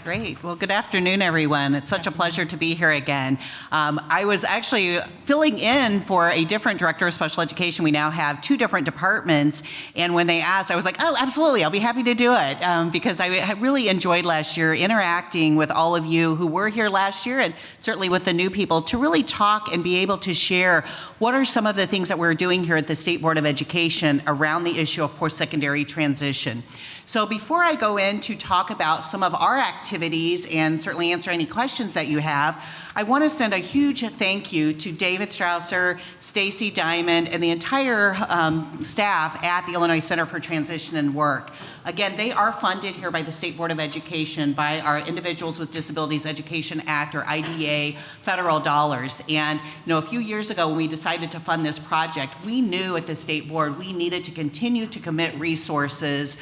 Great. Well, good afternoon, everyone. It's such a pleasure to be here again. I was actually filling in for a different director of special education. We now have two different departments, and when they asked, I was like, oh, absolutely, I'll be happy to do it, because I really enjoyed last year interacting with all of you who were here last year, and certainly with the new people, to really talk and be able to share what are some of the things that we're doing here at the State Board of Education around the issue of post-secondary transition. So before I go in to talk about some of our activities and certainly answer any questions that you have, I want to send a huge thank you to David Strausser, Stacy Diamond, and the entire staff at the Illinois Center for Transition and Work. Again, they are funded here by the State Board of Education by our Individuals with Disabilities Education Act, or IDA, federal dollars. And a few years ago when we decided to fund this project, we knew at the State Board we needed to continue to commit resources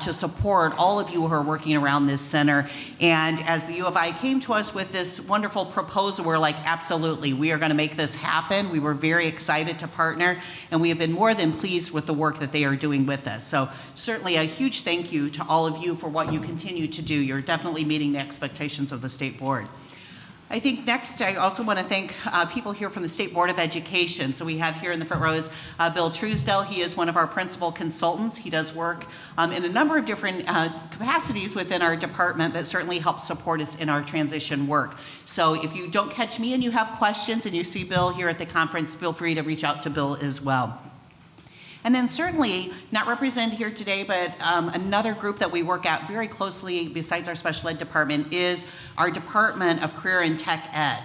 to support all of you who are working around this center. And as the U of I came to us with this wonderful proposal, we're like, absolutely, we are going to make this happen. We were very excited to partner, and we have been more than pleased with the work that they are doing with us. So certainly a huge thank you to all of you for what you continue to do. You're definitely meeting the expectations of the State Board. I think next, I also want to thank people here from the State Board of Education. So we have here in the front row is Bill Truesdell. He is one of our principal consultants. He does work in a number of different capacities within our department, but certainly helps support us in our transition work. So if you don't catch me and you have questions and you see Bill here at the conference, feel free to reach out to Bill as well. And then certainly, not represented here today, but another group that we work at very closely besides our special ed department is our Department of Career and Tech Ed.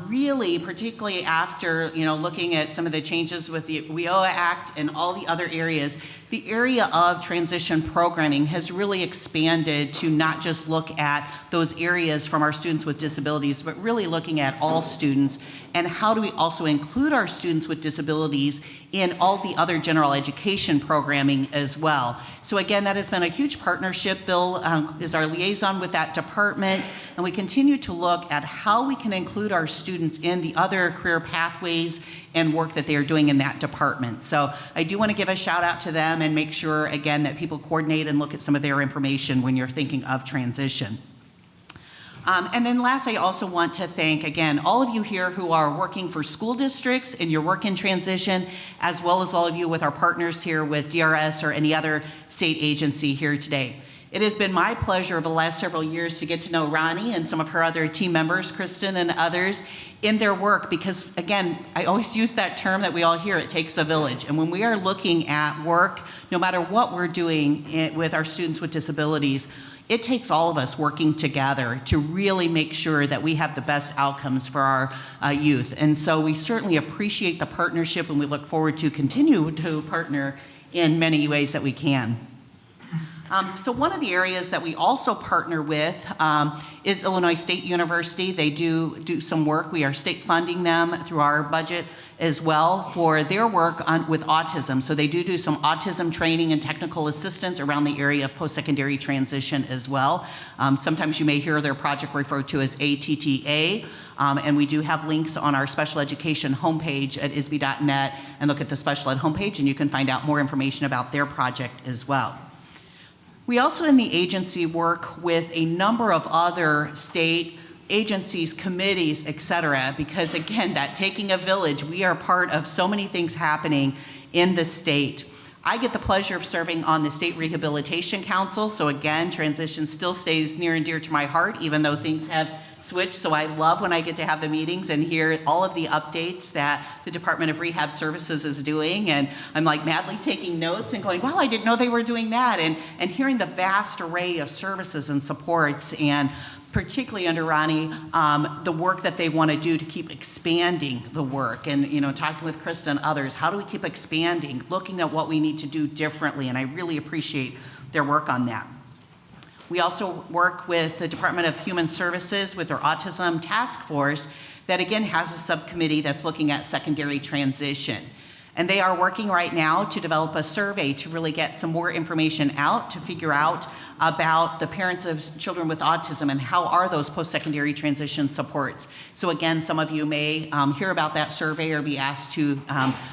Really, particularly after looking at some of the changes with the WIOA Act and all the other areas, the area of transition programming has really expanded to not just look at those areas from our students with disabilities, but really looking at all students and how do we also include our students with disabilities in all the other general education programming as well. So again, that has been a huge partnership. Bill is our liaison with that department, and we continue to look at how we can include our students in the other career pathways and work that they are doing in that department. So I do want to give a shout out to them and make sure, again, that people coordinate and look at some of their information when you're thinking of transition. And then last, I also want to thank, again, all of you here who are working for school districts in your work in transition, as well as all of you with our partners here with DRS or any other state agency here today. It has been my pleasure over the last several years to get to know Rahnee and some of her other team members, Kristen and others, in their work because, again, I always use that term that we all hear, it takes a village. And when we are looking at work, no matter what we're doing with our students with disabilities, it takes all of us working together to really make sure that we have the best outcomes for our youth. And so we certainly appreciate the partnership, and we look forward to continue to partner in many ways that we can. So one of the areas that we also partner with is Illinois State University. They do some work. We are state funding them through our budget as well for their work with autism. So they do some autism training and technical assistance around the area of post-secondary transition as well. Sometimes you may hear their project referred to as ATTA. And we do have links on our special education homepage at isb.net, and look at the special ed homepage and you can find out more information about their project as well. We also in the agency work with a number of other state agencies, committees, et cetera, because again, that taking a village, we are part of so many things happening in the state. I get the pleasure of serving on the State Rehabilitation Council, so again, transition still stays near and dear to my heart, even though things have switched, so I love when I get to have the meetings and hear all of the updates that the Department of Rehab Services is doing, and I'm like madly taking notes and going, wow, I didn't know they were doing that, and hearing the vast array of services and supports, and particularly under Rahnee, the work that they want to do to keep expanding the work, and talking with Krista and others, how do we keep expanding, looking at what we need to do differently, and I really appreciate their work on that. We also work with the Department of Human Services with their Autism Task Force that again has a subcommittee that's looking at secondary transition. And they are working right now to develop a survey to really get some more information out to figure out about the parents of children with autism and how are those post-secondary transition supports. So again, some of you may hear about that survey or be asked to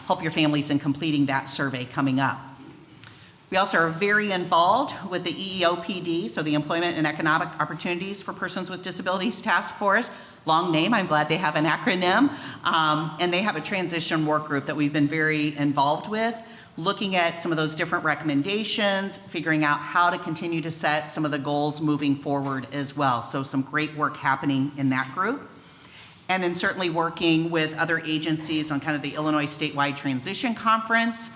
help your families in completing that survey coming up. We also are very involved with the EEOPD, so the Employment and Economic Opportunities for Persons with Disabilities Task Force. Long name, I'm glad they have an acronym. And they have a transition work group that we've been very involved with, looking at some of those different recommendations, figuring out how to continue to set some of the goals moving forward as well. So some great work happening in that group. And then certainly working with other agencies on kind of the Illinois Statewide Transition Conference.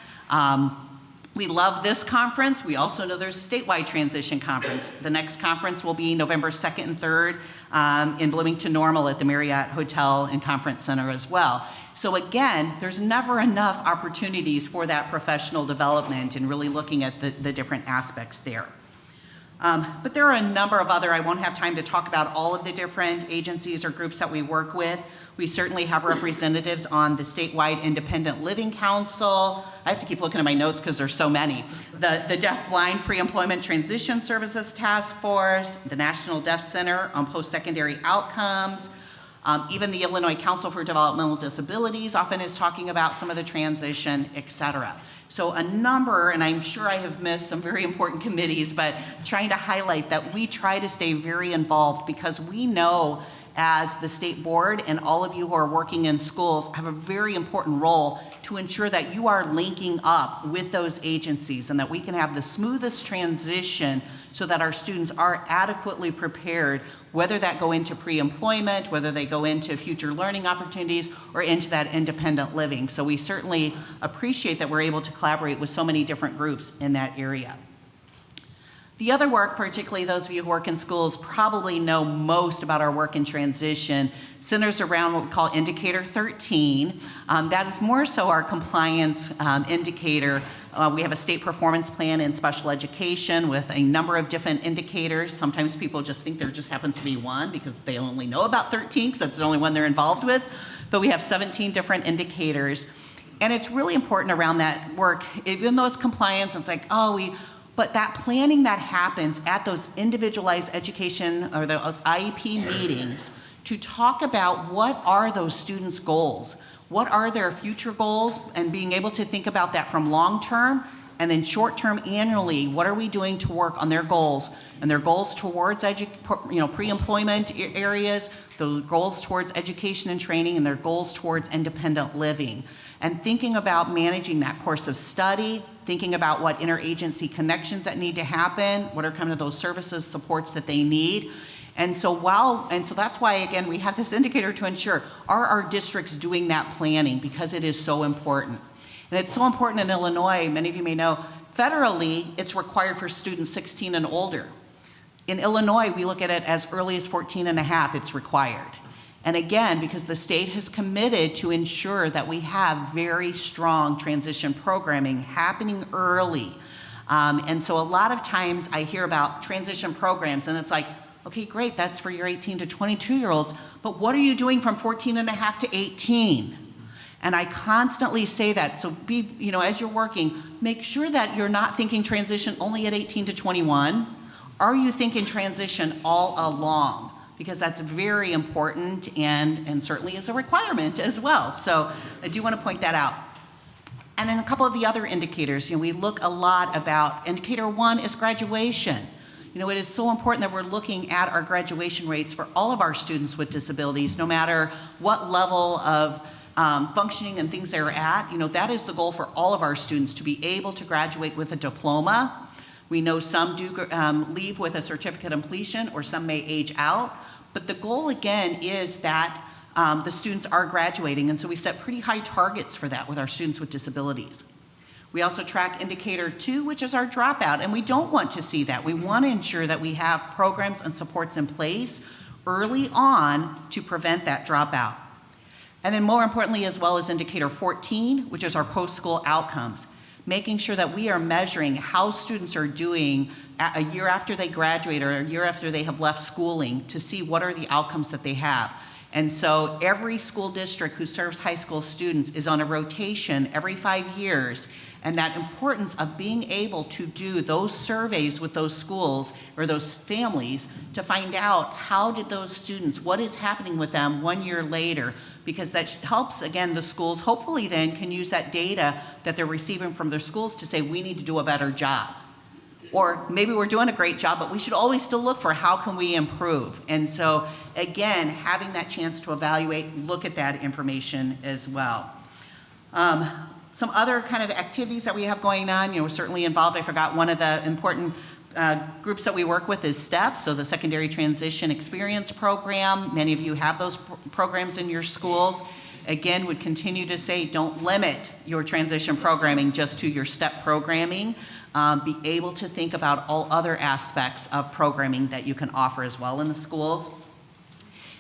We love this conference. We also know there's a statewide transition conference. The next conference will be November 2nd and 3rd in Bloomington Normal at the Marriott Hotel and Conference Center as well. So again, there's never enough opportunities for that professional development and really looking at the different aspects there. But there are a number of other, I won't have time to talk about all of the different agencies or groups that we work with. We certainly have representatives on the Statewide Independent Living Council. I have to keep looking at my notes because there's so many. The Deaf Blind Pre-Employment Transition Services Task Force, the National Deaf Center on Post-Secondary Outcomes, even the Illinois Council for Developmental Disabilities often is talking about some of the transition, et cetera. So a number, and I'm sure I have missed some very important committees, but trying to highlight that we try to stay very involved because we know as the state board and all of you who are working in schools have a very important role to ensure that you are linking up with those agencies and that we can have the smoothest transition so that our students are adequately prepared, whether that go into pre-employment, whether they go into future learning opportunities or into that independent living. So we certainly appreciate that we're able to collaborate with so many different groups in that area. The other work, particularly those of you who work in schools, probably know most about our work in transition, centers around what we call Indicator 13. That is more so our compliance indicator. We have a state performance plan in special education with a number of different indicators. Sometimes people just think there just happens to be one because they only know about 13 because that's the only one they're involved with. But we have 17 different indicators. And it's really important around that work, even though it's compliance, it's like, but that planning that happens at those individualized education or those IEP meetings to talk about what are those students' goals, what are their future goals, and being able to think about that from long-term and then short-term annually, what are we doing to work on their goals and their goals towards pre-employment areas, the goals towards education and training, and their goals towards independent living. And thinking about managing that course of study, thinking about what interagency connections that need to happen, what are kind of those services, supports that they need. And so that's why, again, we have this indicator to ensure, are our districts doing that planning? Because it is so important. And it's so important in Illinois, many of you may know, federally, it's required for students 16 and older. In Illinois, we look at it as early as 14 and a half, it's required. And again, because the state has committed to ensure that we have very strong transition programming happening early. And so a lot of times I hear about transition programs and it's like, okay, great, that's for your 18 to 22-year-olds, but what are you doing from 14 and a half to 18? And I constantly say that, so as you're working, make sure that you're not thinking transition only at 18 to 21. Are you thinking transition all along? Because that's very important and certainly is a requirement as well. So I do want to point that out. And then a couple of the other indicators, we look a lot about, indicator 1 is graduation. It is so important that we're looking at our graduation rates for all of our students with disabilities, no matter what level of functioning and things they're at. That is the goal for all of our students, to be able to graduate with a diploma. We know some do leave with a certificate of completion or some may age out. But the goal, again, is that the students are graduating. And so we set pretty high targets for that with our students with disabilities. We also track indicator 2, which is our dropout. And we don't want to see that. We want to ensure that we have programs and supports in place early on to prevent that dropout. And then more importantly, as well as indicator 14, which is our post-school outcomes. Making sure that we are measuring how students are doing a year after they graduate or a year after they have left schooling to see what are the outcomes that they have. And so every school district who serves high school students is on a rotation every 5 years, and that importance of being able to do those surveys with those schools or those families to find out how did those students, what is happening with them 1 year later, because that helps, again, the schools hopefully then can use that data that they're receiving from their schools to say, we need to do a better job. Or maybe we're doing a great job, but we should always still look for how can we improve. And so, again, having that chance to evaluate, look at that information as well. Some other kind of activities that we have going on, we're certainly involved. I forgot one of the important groups that we work with is STEP, so the Secondary Transition Experience Program. Many of you have those programs in your schools. Again, would continue to say, don't limit your transition programming just to your STEP programming. Be able to think about all other aspects of programming that you can offer as well in the schools.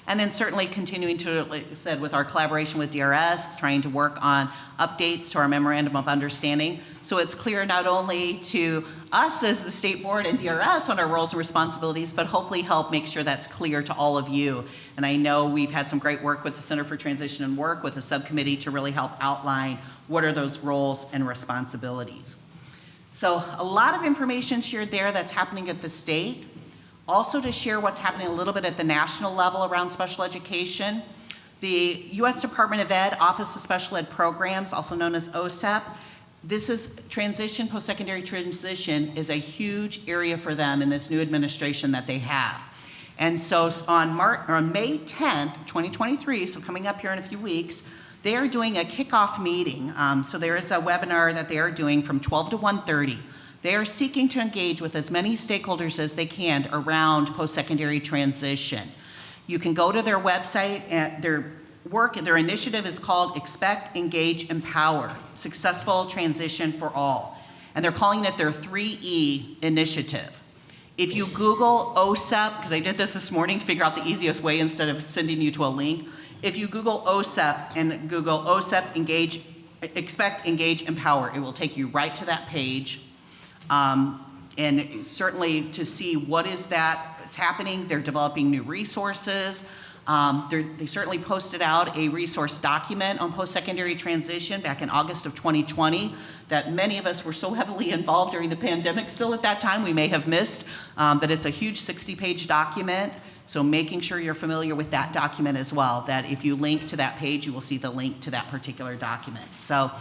And then certainly continuing to, like I said, with our collaboration with DRS, trying to work on updates to our Memorandum of Understanding. So it's clear not only to us as the state board and DRS on our roles and responsibilities, but hopefully help make sure that's clear to all of you. And I know we've had some great work with the Center for Transition and Work with a subcommittee to really help outline what are those roles and responsibilities. So a lot of information shared there that's happening at the state. Also to share what's happening a little bit at the national level around special education. The U.S. Department of Ed Office of Special Ed Programs, also known as OSEP, this is transition, post-secondary transition is a huge area for them in this new administration that they have. And so on May 10th, 2023, so coming up here in a few weeks, they are doing a kickoff meeting. So there is a webinar that they are doing from 12 to 1:30. They are seeking to engage with as many stakeholders as they can around post-secondary transition. You can go to their website, and their initiative is called Expect, Engage, Empower, Successful Transition for All. And they're calling it their 3E initiative. If you Google OSEP, because I did this morning to figure out the easiest way instead of sending you to a link, if you Google OSEP and Google OSEP Engage, Expect, Engage, Empower, it will take you right to that page. And certainly to see what is that's happening. They're developing new resources. They certainly posted out a resource document on post-secondary transition back in August of 2020 that many of us were so heavily involved during the pandemic still at that time we may have missed, but it's a huge 60-page document. So making sure you're familiar with that document as well, that if you link to that page, you will see the link to that particular document. So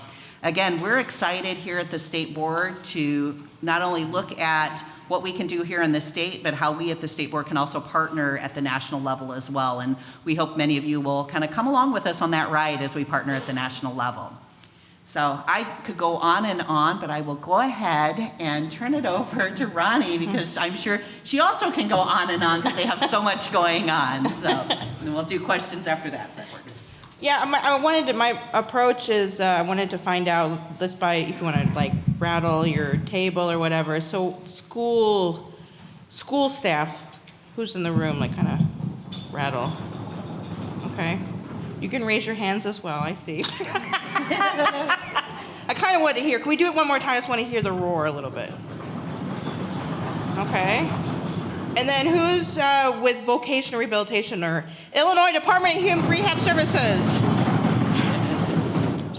again, we're excited here at the state board to not only look at what we can do here in the state, but how we at the state board can also partner at the national level as well. And we hope many of you will kind of come along with us on that ride as we partner at the national level. So I could go on and on, but I will go ahead and turn it over to Rahnee because I'm sure she also can go on and on because they have so much going on. So and we'll do questions after that, if that works. Yeah, my approach is I wanted to find out, let's if you want to like rattle your table or whatever. So school staff, who's in the room, like kind of rattle. Okay. You can raise your hands as well, I see. I kind of want to hear, can we do it one more time? I just want to hear the roar a little bit. Okay. And then who's with vocational rehabilitation or Illinois Department of Human Rehab Services?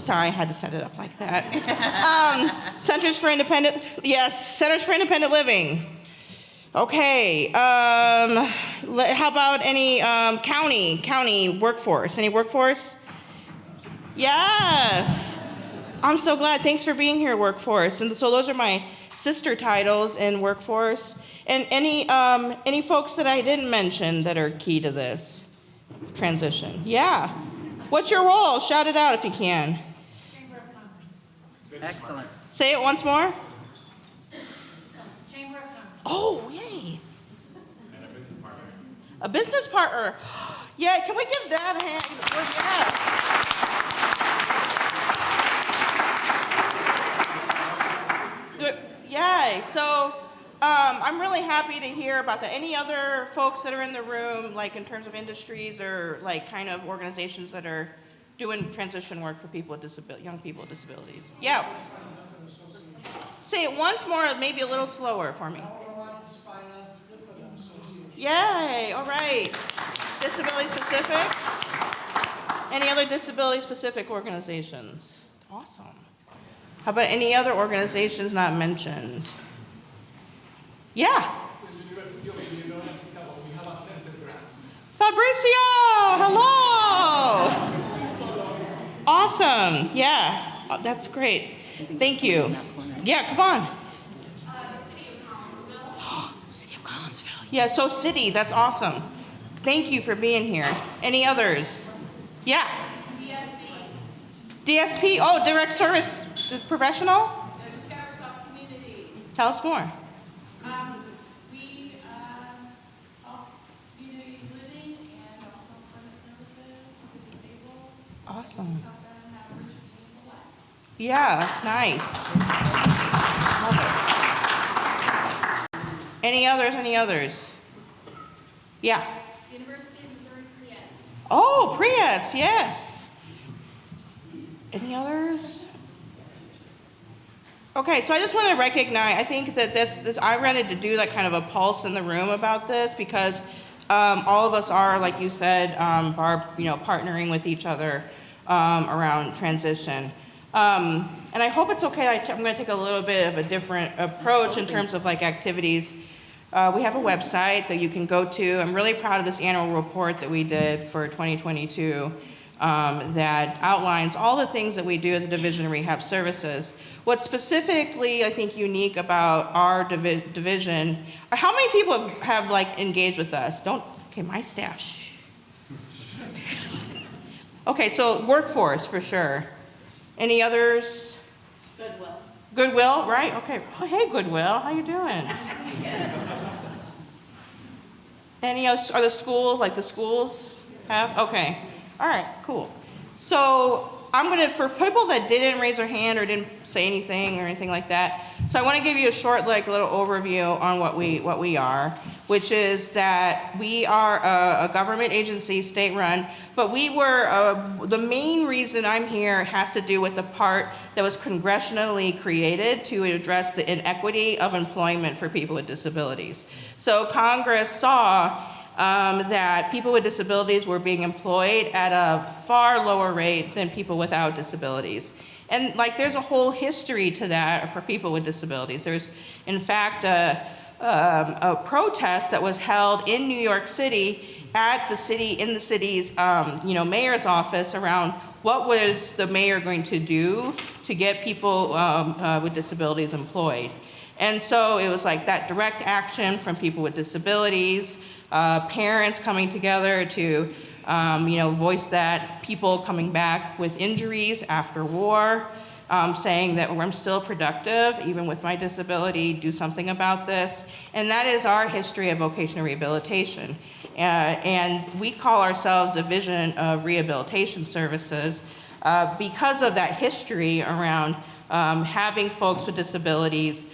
Sorry, I had to set it up like that. Centers for Independent Living. Okay. How about any county workforce? Any workforce? Yes. I'm so glad. Thanks for being here, workforce. And so those are my sister titles in workforce. And any folks that I didn't mention that are key to this transition? Yeah. What's your role? Shout it out if you can. Chamber of Commerce. Excellent. Say it once more. Chamber of Commerce. Oh, yay. And a business partner. A business partner. Yeah, can we give that a hand? Yeah. Yay. So I'm really happy to hear about that. Any other folks that are in the room, like in terms of industries or like kind of organizations that are doing transition work for people with young people with disabilities? Yeah. Say it once more, maybe a little slower for me. Yay, all right. Disability specific? Any other disability specific organizations? Awesome. How about any other organizations not mentioned? Yeah. Fabricio, hello. Awesome. Yeah, that's great. Thank you. Yeah, come on. City of Collinsville. Yeah, so city, that's awesome. Thank you for being here. Any others? Yeah. DSP, oh, direct service professional? Tell us more. We help community living and also employment services for the disabled, Awesome. help them have a rich, meaningful life. Yeah, nice. Love it. Any others? Any others? Yeah. University of Missouri Priests. Oh, Prius, yes. Any others? Okay, so I just want to recognize, I think that this I wanted to do like kind of a pulse in the room about this because all of us are, like you said, partnering with each other around transition. And I hope it's okay, I'm going to take a little bit of a different approach in terms of like activities. We have a website that you can go to. I'm really proud of this annual report that we did for 2022 that outlines all the things that we do at the Division of Rehab Services. What's specifically, I think, unique about our division, how many people have like engaged with us? Okay, my staff, shh. Okay, so workforce for sure. Any others? Goodwill. Goodwill, right? Okay. Oh, hey, Goodwill, how you doing? Any other schools, like the schools have? Okay. All right, cool. So I'm gonna, for people that didn't raise their hand or didn't say anything or anything like that, so I wanna give you a short, like, little overview on what we are, which is that we are a government agency, state-run, but we were, the main reason I'm here has to do with the part that was congressionally created to address the inequity of employment for people with disabilities. So Congress saw that people with disabilities were being employed at a far lower rate than people without disabilities. And like there's a whole history to that for people with disabilities. There's in fact a protest that was held in New York City at the city's mayor's office around what was the mayor going to do to get people with disabilities employed. And so it was like that direct action from people with disabilities, parents coming together to, voice that, people coming back with injuries after war, saying that I'm still productive, even with my disability, do something about this. And that is our history of vocational rehabilitation. And we call ourselves Division of Rehabilitation Services because of that history around having folks with disabilities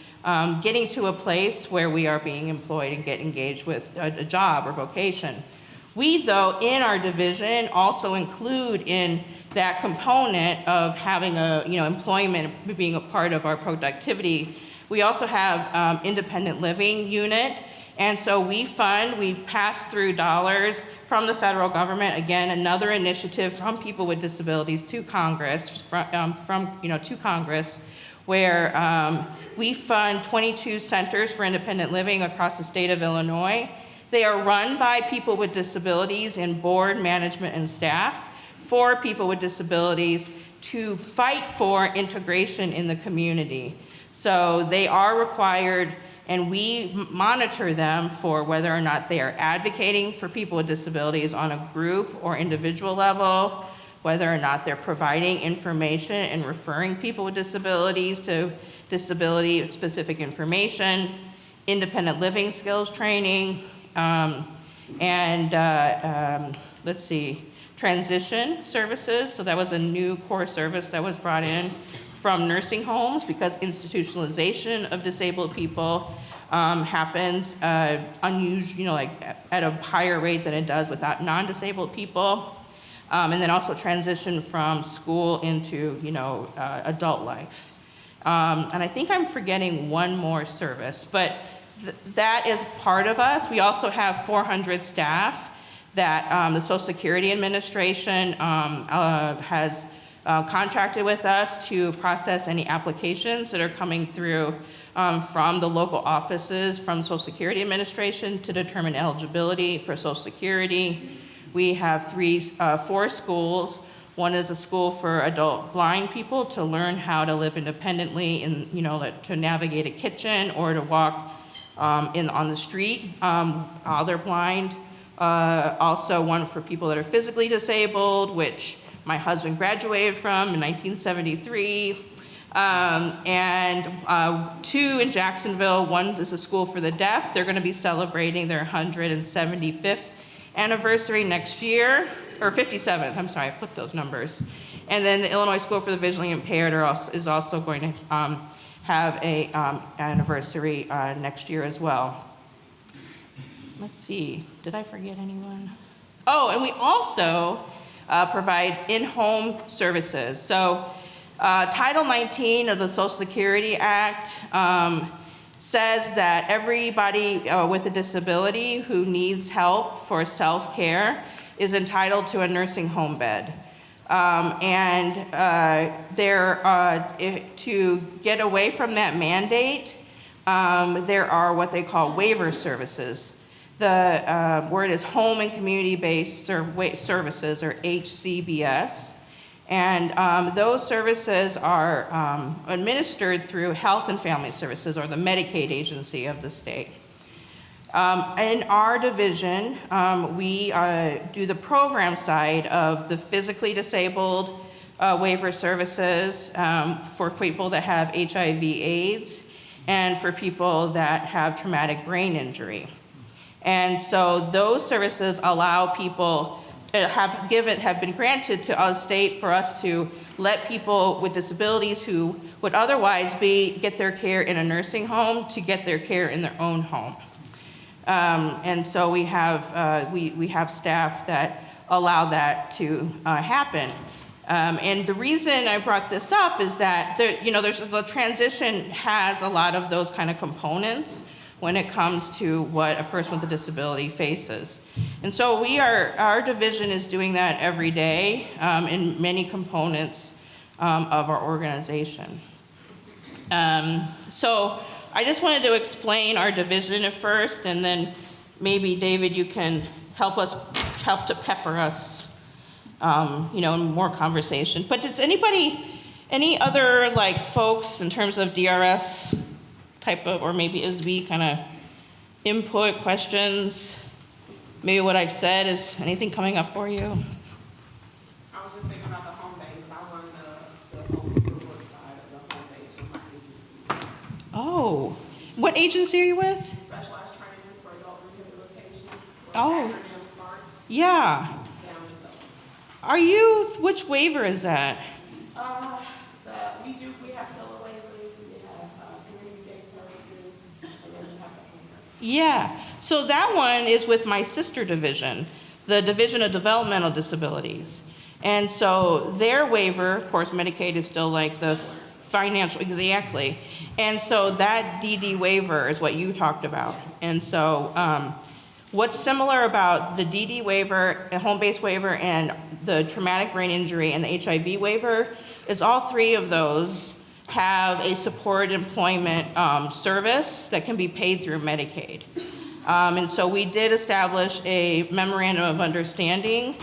getting to a place where we are being employed and get engaged with a job or vocation. We, though, in our division also include in that component of having employment being a part of our productivity. We also have independent living unit, and so we pass through dollars from the federal government, again, another initiative from people with disabilities to Congress, to Congress, where we fund 22 centers for independent living across the state of Illinois. They are run by people with disabilities in board, management, and staff for people with disabilities to fight for integration in the community. So they are required, and we monitor them for whether or not they are advocating for people with disabilities on a group or individual level, whether or not they're providing information and referring people with disabilities to disability-specific information, independent living skills training, transition services. So that was a new core service that was brought in from nursing homes because institutionalization of disabled people happens at a higher rate than it does without non-disabled people. And then also transition from school into, adult life. And I think I'm forgetting one more service, but that is part of us. We also have 400 staff that the Social Security Administration has contracted with us to process any applications that are coming through from the local offices from Social Security Administration to determine eligibility for Social Security. We have four schools. One is a school for adult blind people to learn how to live independently and, to navigate a kitchen or to walk on the street while they're blind. Also one for people that are physically disabled, which my husband graduated from in 1973. And two in Jacksonville. One is a school for the deaf. They're going to be celebrating their 175th anniversary next year, or 57th, I'm sorry, I flipped those numbers. And then the Illinois School for the Visually Impaired is also going to have a anniversary next year as well. Let's see, did I forget anyone? Oh, and we also provide in-home services. So Title 19 of the Social Security Act says that everybody with a disability who needs help for self-care is entitled to a nursing home bed. To get away from that mandate, there are what they call waiver services. The word is Home and Community-Based Services, or HCBS. And those services are administered through Health and Family Services, or the Medicaid agency of the state. In our division, we do the program side of the physically disabled waiver services for people that have HIV/AIDS and for people that have traumatic brain injury. And so those services allow people have been granted to our state for us to let people with disabilities who would otherwise get their care in a nursing home to get their care in their own home. And so we have staff that allow that to happen. And the reason I brought this up is that the transition has a lot of those kind of components when it comes to what a person with a disability faces. And so our division is doing that every day in many components of our organization. So I just wanted to explain our division at first, and then maybe David, you can help to pepper us, in more conversation. But does any other folks in terms of DRS type of, or maybe ISB kind of input, questions? Maybe what I've said, is anything coming up for you? I was just thinking about the home base. I run the home work side of the home base for my agency. Oh, what agency are you with? Specialized training for adult rehabilitation. Oh. Acronym SMART, Yeah. down and so. Which waiver is that? We have solo waivers, we have community-based services, and then we have the home base. Yeah, so that one is with my sister division, the Division of Developmental Disabilities. And so their waiver, of course, Medicaid is still the financial, exactly. And so that DD waiver is what you talked about. And so what's similar about the DD waiver, a home-based waiver, and the traumatic brain injury and the HIV waiver is all three of those have a supported employment service that can be paid through Medicaid. And so we did establish a memorandum of understanding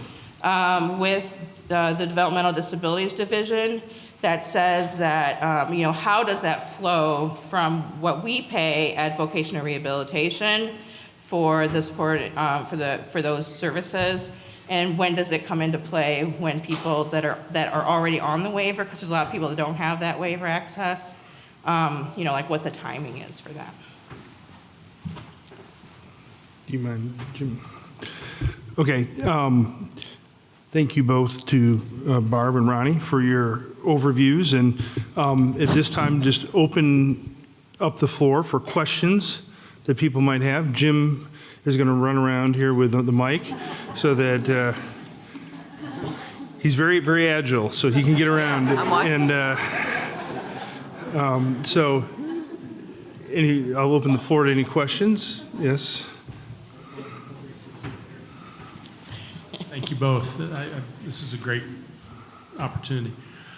with the Developmental Disabilities Division that says that, how does that flow from what we pay at vocational rehabilitation for the support, for those services, and when does it come into play when people that are already on the waiver, because there's a lot of people that don't have that waiver access, what the timing is for that. Do you mind, Jim? Okay. Thank you both to Barb and Rahnee for your overviews. And at this time, just open up the floor for questions that people might have. Jim is going to run around here with the mic so that he's very, very agile, so he can get around. And so I'll open the floor to any questions. Yes. Thank you both. This is a great opportunity.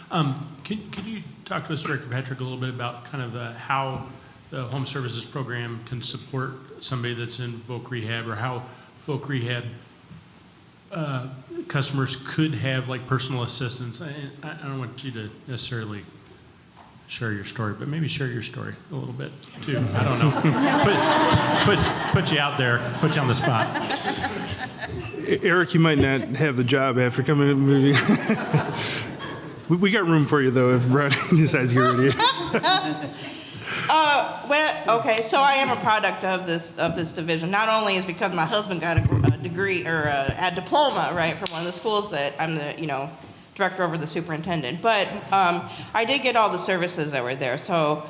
Could you talk to us, Director Patrick, a little bit about kind of how the home services program can support somebody that's in voc rehab, or how voc rehab customers could have like personal assistance? I don't want you to necessarily share your story, but maybe share your story a little bit too. I don't know. Put you out there, put you on the spot. Eric, you might not have the job after coming in. We got room for you, though, if Brad decides you're ready. Well, okay, so I am a product of this division. Not only is because my husband got a degree or a diploma, right, from one of the schools that I'm the, director over the superintendent, but I did get all the services that were there. So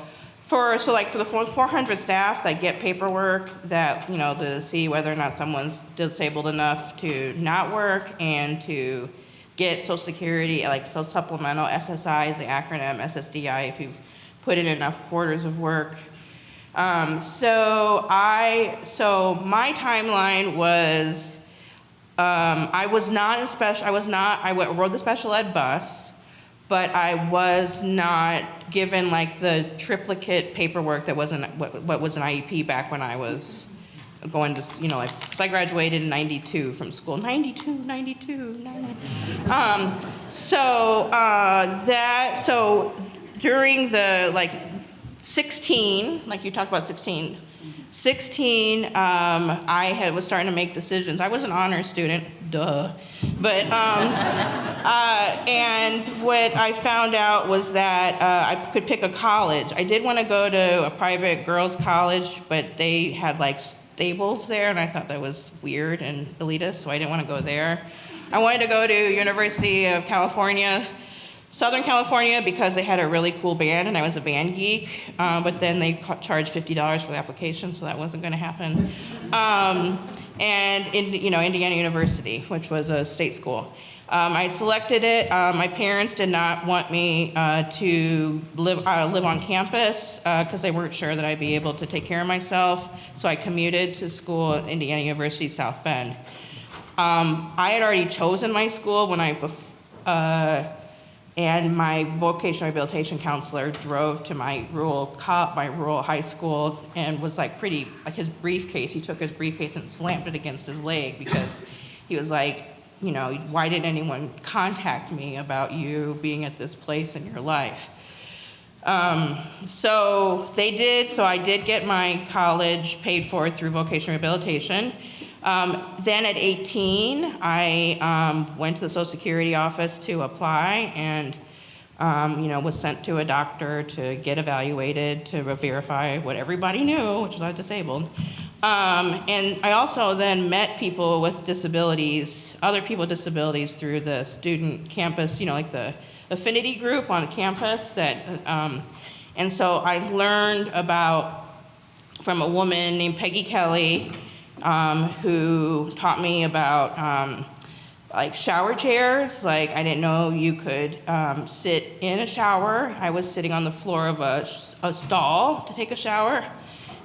for the 400 staff that get paperwork that, to see whether or not someone's disabled enough to not work and to get Social Security, like supplemental SSI is the acronym, SSDI if you've put in enough quarters of work. So my timeline was, I rode the special ed bus, but I was not given like the triplicate paperwork that wasn't what was an IEP back when I was going to, because I graduated in 92 from school. 92. So during the 16, like you talked about 16, I was starting to make decisions. I was an honor student, duh. But, and what I found out was that I could pick a college. I did want to go to a private girls' college, but they had stables there, and I thought that was weird and elitist, so I didn't want to go there. I wanted to go to University of California, Southern California, because they had a really cool band, and I was a band geek, but then they charged $50 for the application, so that wasn't going to happen. And Indiana University, which was a state school. I selected it. My parents did not want me to live on campus because they weren't sure that I'd be able to take care of myself, so I commuted to school at Indiana University, South Bend. I had already chosen my school and my vocational rehabilitation counselor drove to my rural high school and was his briefcase, he took his briefcase and slammed it against his leg because he was like, why didn't anyone contact me about you being at this place in your life? So they did, so I did get my college paid for through vocational rehabilitation. Then at 18, I went to the Social Security office to apply and, was sent to a doctor to get evaluated to verify what everybody knew, which was I was disabled. And I also then met people with disabilities, other people with disabilities through the student campus, like the affinity group on campus and so I learned from a woman named Peggy Kelly, who taught me about shower chairs. I didn't know you could sit in a shower. I was sitting on the floor of a stall to take a shower,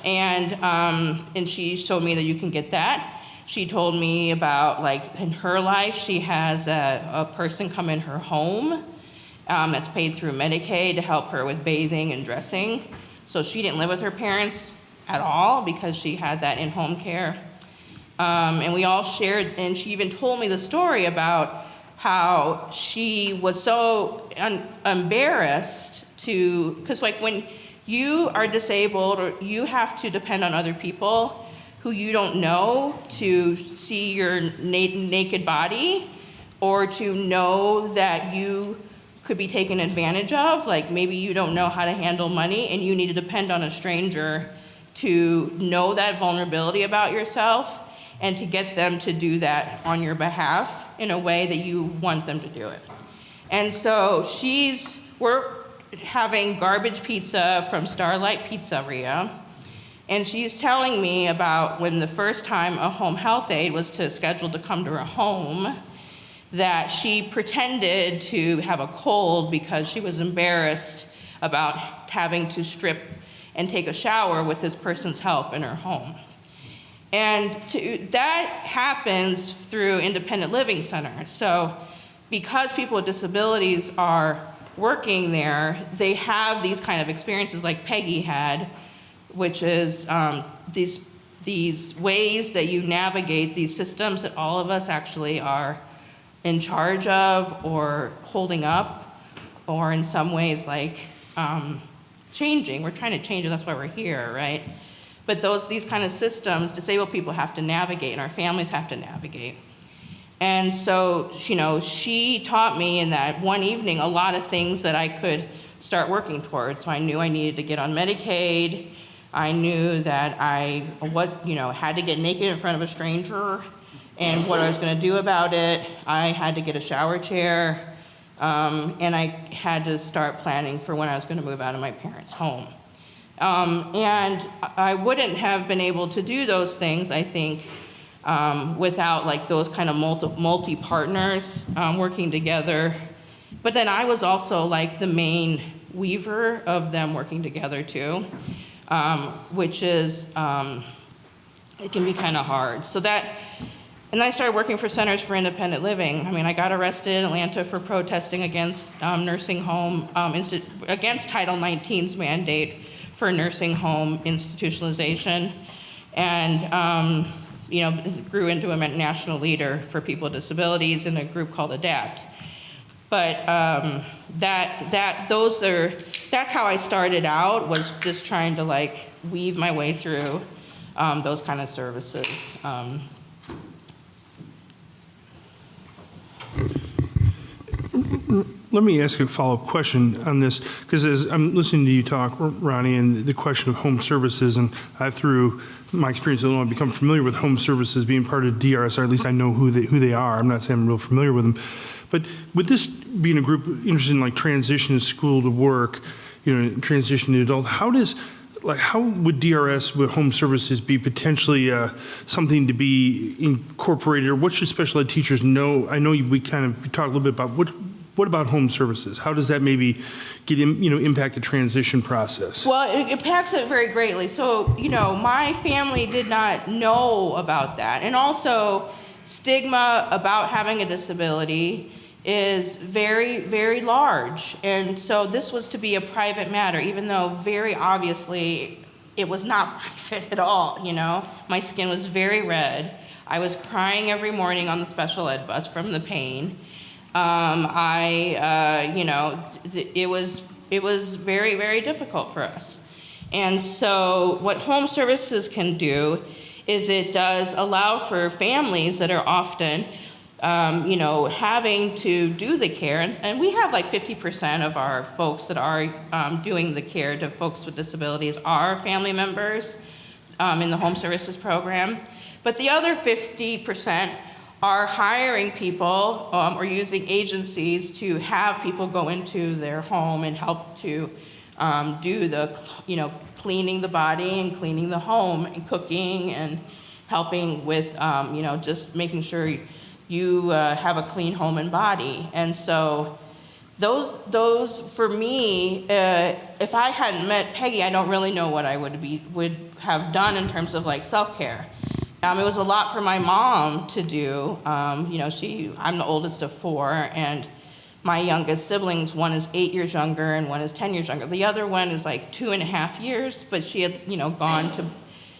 and she showed me that you can get that. She told me about in her life she has a person come in her home that's paid through Medicaid to help her with bathing and dressing. So she didn't live with her parents at all because she had that in-home care. And we all shared, and she even told me the story about how she was so embarrassed because when you are disabled, or you have to depend on other people who you don't know to see your naked body, or to know that you could be taken advantage of, maybe you don't know how to handle money and you need to depend on a stranger to know that vulnerability about yourself and to get them to do that on your behalf in a way that you want them to do it. And so we're having garbage pizza from Starlight Pizzeria, and she's telling me about when the first time a home health aide was scheduled to come to her home, that she pretended to have a cold because she was embarrassed about having to strip and take a shower with this person's help in her home. And that happens through independent living centers. So because people with disabilities are working there, they have these kind of experiences like Peggy had, which is these ways that you navigate these systems that all of us actually are in charge of or holding up, or in some ways like changing. We're trying to change it, that's why we're here, right? But these kind of systems, disabled people have to navigate, and our families have to navigate. And so, you know, she taught me in that one evening a lot of things that I could start working towards. So I knew I needed to get on Medicaid. I knew that I had to get naked in front of a stranger and what I was going to do about it. I had to get a shower chair, and I had to start planning for when I was going to move out of my parents' home. And I wouldn't have been able to do those things, I think, without like those kind of multi-partners working together. But then I was also like the main weaver of them working together too. Which is, it can be kind of hard. And then I started working for Centers for Independent Living. I mean, I got arrested in Atlanta for protesting against nursing home, against Title 19's mandate for nursing home institutionalization. And, grew into a national leader for people with disabilities in a group called ADAPT. But that's how I started out, was just trying to like weave my way through those kind of services. Let me ask a follow-up question on this, because as I'm listening to you talk, Rahnee, and the question of home services, and I've, through my experience in Illinois, become familiar with home services being part of DRS, or at least I know who they are. I'm not saying I'm real familiar with them. But with this being a group interested in like transition school to work, transition to adult, how would DRS with home services be potentially something to be incorporated, or what should special ed teachers know? I know we kind of talked a little bit about what about home services? How does that maybe impact the transition process? Well, it impacts it very greatly. So, my family did not know about that. And also, stigma about having a disability is very, very large. And so this was to be a private matter, even though very obviously it was not private at all, My skin was very red. I was crying every morning on the special ed bus from the pain. It was very, very difficult for us. And so what home services can do is it does allow for families that are often, having to do the care. And we have like 50% of our folks that are doing the care to folks with disabilities are family members in the home services program. But the other 50% are hiring people or using agencies to have people go into their home and help to do the, cleaning the body and cleaning the home and cooking and helping with, just making sure you have a clean home and body. And so those for me, if I hadn't met Peggy, I don't really know what I would have done in terms of like self-care. It was a lot for my mom to do. I'm the oldest of 4, and my youngest siblings, one is 8 years younger and one is 10 years younger. The other one is like 2.5 years, but she had,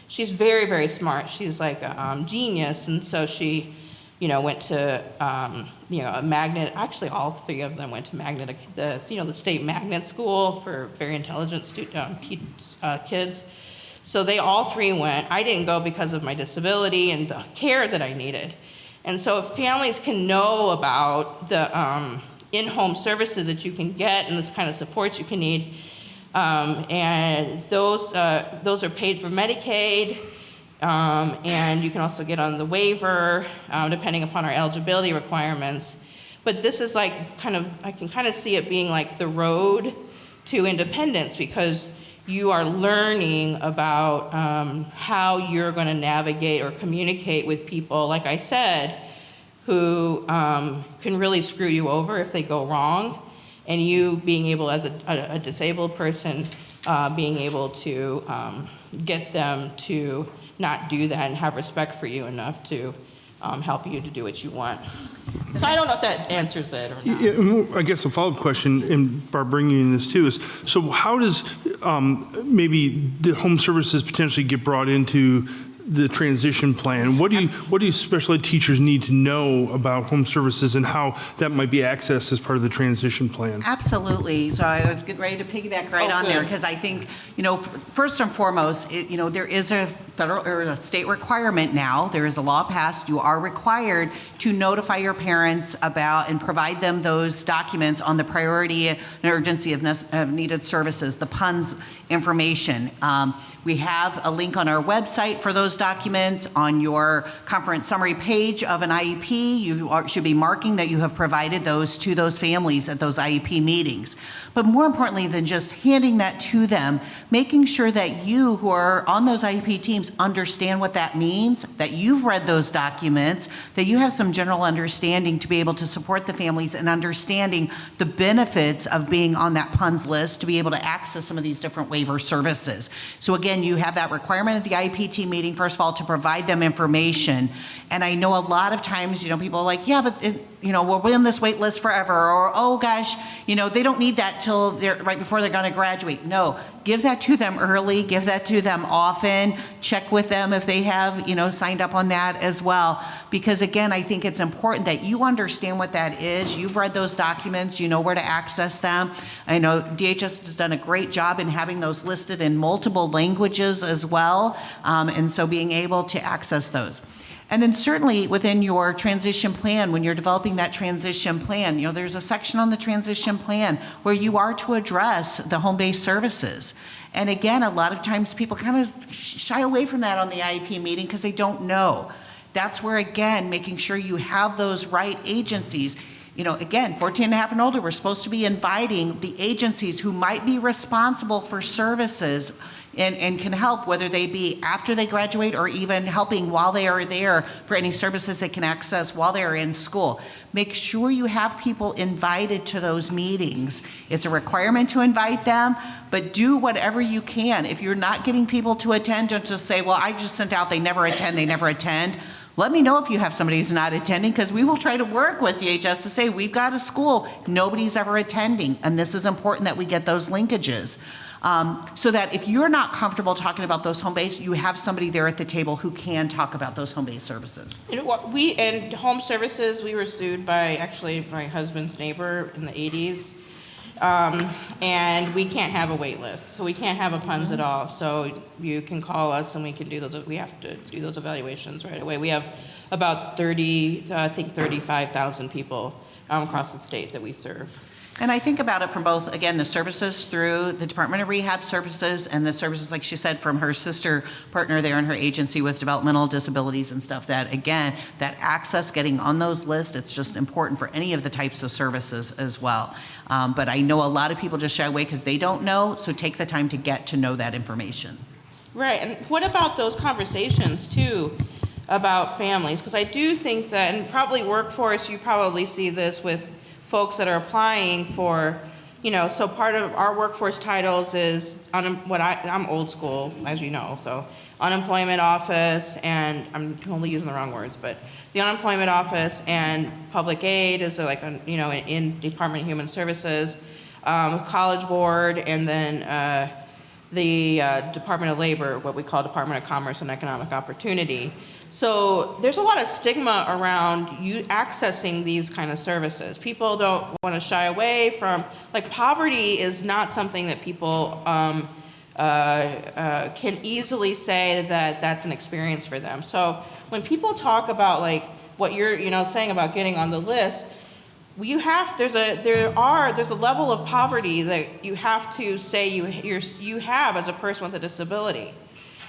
she's very, very smart. She's like a genius, and so she, went to, a magnet. Actually, all 3 of them went to magnet, the state magnet school for very intelligent kids. So they all 3 went. I didn't go because of my disability and the care that I needed. And so if families can know about the in-home services that you can get and this kind of support you can need, and those are paid for Medicaid, and you can also get on the waiver depending upon our eligibility requirements. But this is like I can kind of see it being like the road to independence, because you are learning about how you're going to navigate or communicate with people, like I said, who can really screw you over if they go wrong, and you being able, as a disabled person, being able to get them to not do that and have respect for you enough to help you to do what you want. So I don't know if that answers it or not. Yeah, I guess a follow-up question, and Barb bringing in this too, is so how does maybe the home services potentially get brought into the transition plan? What do special ed teachers need to know about home services and how that might be accessed as part of the transition plan? Absolutely. So I was getting ready to piggyback right on there, because I think, first and foremost, there is a federal or a state requirement now. There is a law passed. You are required to notify your parents about and provide them those documents on the priority and urgency of needed services, the PUNS information. We have a link on our website for those documents. On your conference summary page of an IEP, you should be marking that you have provided those to those families at those IEP meetings. But more importantly than just handing that to them, making sure that you who are on those IEP teams understand what that means, that you've read those documents, that you have some general understanding to be able to support the families and understanding the benefits of being on that PUNS list to be able to access some of these different waiver services. So again, you have that requirement at the IEP team meeting, first of all, to provide them information. And I know a lot of times, people are like, yeah, but we'll be on this wait list forever, or, oh gosh, they don't need that till they're right before they're going to graduate. No, give that to them early, give that to them often, check with them if they have, signed up on that as well. Because again, I think it's important that you understand what that is. You've read those documents, you know where to access them. I know DHS has done a great job in having those listed in multiple languages as well. And so being able to access those. And then certainly within your transition plan, when you're developing that transition plan, there's a section on the transition plan where you are to address the home-based services. And again, a lot of times people kind of shy away from that on the IEP meeting because they don't know. That's where, again, making sure you have those right agencies. Again, 14 and a half and older, we're supposed to be inviting the agencies who might be responsible for services and can help, whether they be after they graduate or even helping while they are there for any services they can access while they are in school. Make sure you have people invited to those meetings. It's a requirement to invite them, but do whatever you can. If you're not getting people to attend, don't just say, well, I just sent out, they never attend. Let me know if you have somebody who's not attending, because we will try to work with DHS to say, we've got a school, nobody's ever attending, and this is important that we get those linkages. So that if you're not comfortable talking about those home-based, you have somebody there at the table who can talk about those home-based services. In home services, we were sued by actually my husband's neighbor in the 80s. And we can't have a wait list, so we can't have a PUNS at all. So you can call us and we can do those. We have to do those evaluations right away. We have about 35,000 people across the state that we serve. And I think about it from both, again, the services through the Department of Rehab Services and the services, like she said, from her sister partner there in her agency with developmental disabilities and stuff, that, again, that access, getting on those lists, it's just important for any of the types of services as well. But I know a lot of people just shy away because they don't know, so take the time to get to know that information. Right, and what about those conversations, too, about families? Because I do think that, and probably workforce, you probably see this with folks that are applying for, so part of our workforce titles is, I'm old school, as you know, so unemployment office, and I'm only using the wrong words, but the unemployment office and public aid is like, in Department of Human Services, College Board, and then the Department of Labor, what we call Department of Commerce and Economic Opportunity. So there's a lot of stigma around you accessing these kind of services. People don't want to shy away from, poverty is not something that people can easily say that that's an experience for them. So when people talk about what you're saying about getting on the list, there's a level of poverty that you have to say you have as a person with a disability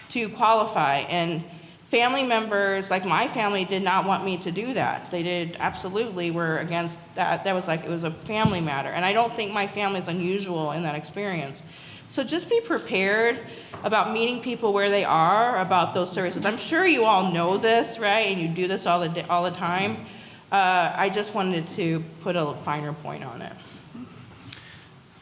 to qualify. And family members, like my family, did not want me to do that. They did absolutely were against that. That was it was a family matter. And I don't think my family is unusual in that experience. So just be prepared about meeting people where they are about those services. I'm sure you all know this, right? And you do this all the time. I just wanted to put a finer point on it.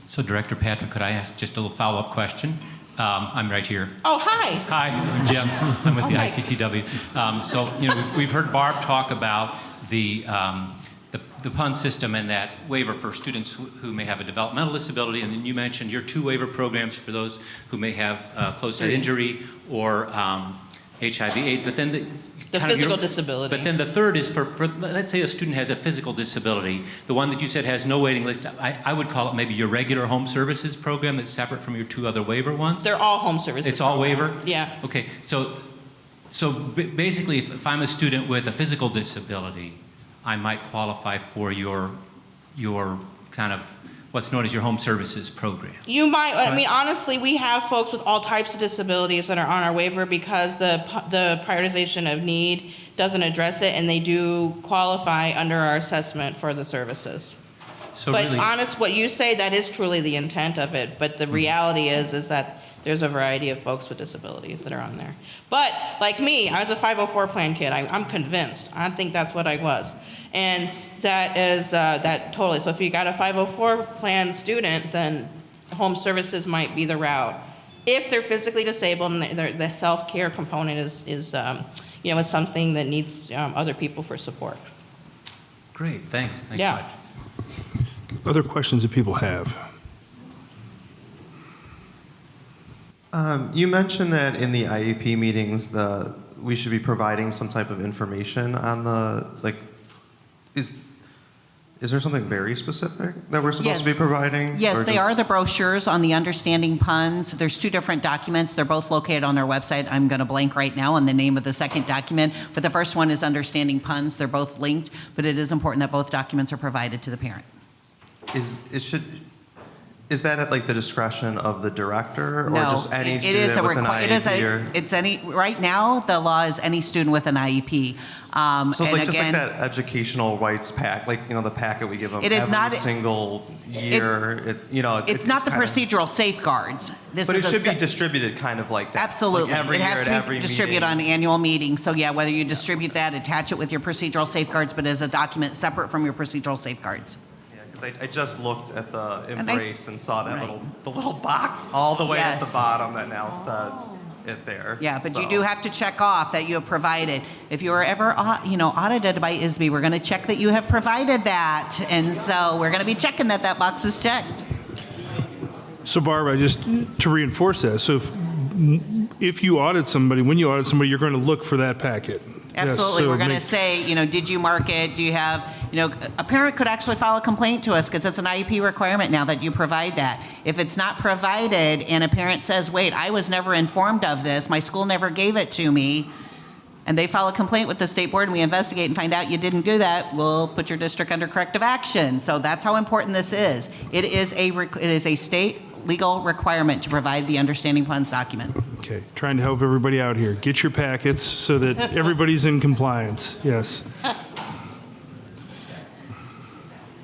So Director Patrick, could I ask just a little follow-up question? I'm right here. Oh, hi. Hi, I'm Jim. I'm with the Hi. ICTW. So, we've heard Barb talk about the PUN system and that waiver for students who may have a developmental disability, and then you mentioned your 2 waiver programs for those who may have closed-head injury or HIV/AIDS, but then The physical disability. But then the third is for let's say a student has a physical disability, the one that you said has no waiting list. I would call it maybe your regular home services program that's separate from your 2 other waiver ones. They're all home services. It's all waiver? Yeah. Okay, so basically, if I'm a student with a physical disability, I might qualify for your kind of what's known as your home services program. You might, I mean, honestly, we have folks with all types of disabilities that are on our waiver because the prioritization of need doesn't address it, and they do qualify under our assessment for the services. So But really, what you say, that is truly the intent of it, but the reality is that there's a variety of folks with disabilities that are on there. But like me, I was a 504 plan kid. I'm convinced. I think that's what I was. And that is, that totally. So if you got a 504 plan student, then home services might be the route. If they're physically disabled and the self-care component is something that needs other people for support. great, thanks. Thanks Yeah. much. Other questions that people have? You mentioned that in the IEP meetings, we should be providing some type of information on the, like, is there something very specific that we're supposed to be providing? Yes, Or they just- are the brochures on the understanding puns. There's 2 different documents. They're both located on our website. I'm going to blank right now on the name of the second document, but the first one is understanding puns. They're both linked, but it is important that both documents are provided to the parent. Is that at like the discretion of the director, or No, just any it is student with an IEP? it's any, right now, the law is any student with an IEP. So And like just like again, that educational rights pack, like the packet we give them It is every not- single year. it's not the kinda- procedural safeguards. This But is it a should be se- distributed kind of like that. Absolutely. Like every It has year to at be every distributed meeting. on annual meetings. So yeah, whether you distribute that, attach it with your procedural safeguards, but as a document separate from your procedural safeguards. Yeah, because I just looked at the And I- embrace and saw that Right. the little box all the way at the Yes. bottom that now says it there. Yeah, but you So- do have to check off that you have provided. If you are ever, audited by ISB, we're going to check that you have provided that. And so we're going to be checking that box is checked. So Barb, to reinforce that, so if you audit somebody, when you audit somebody, you're going to look for that packet. Yes, Absolutely. so We're going to make- say, did you mark it? Do you have, a parent could actually file a complaint to us because it's an IEP requirement now that you provide that. If it's not provided and a parent says, wait, I was never informed of this, my school never gave it to me, and they file a complaint with the state board and we investigate and find out you didn't do that, we'll put your district under corrective action. So that's how important this is. It is a state legal requirement to provide the understanding plans document. Okay, trying to help everybody out here. Get your packets so that everybody's in compliance. Yes.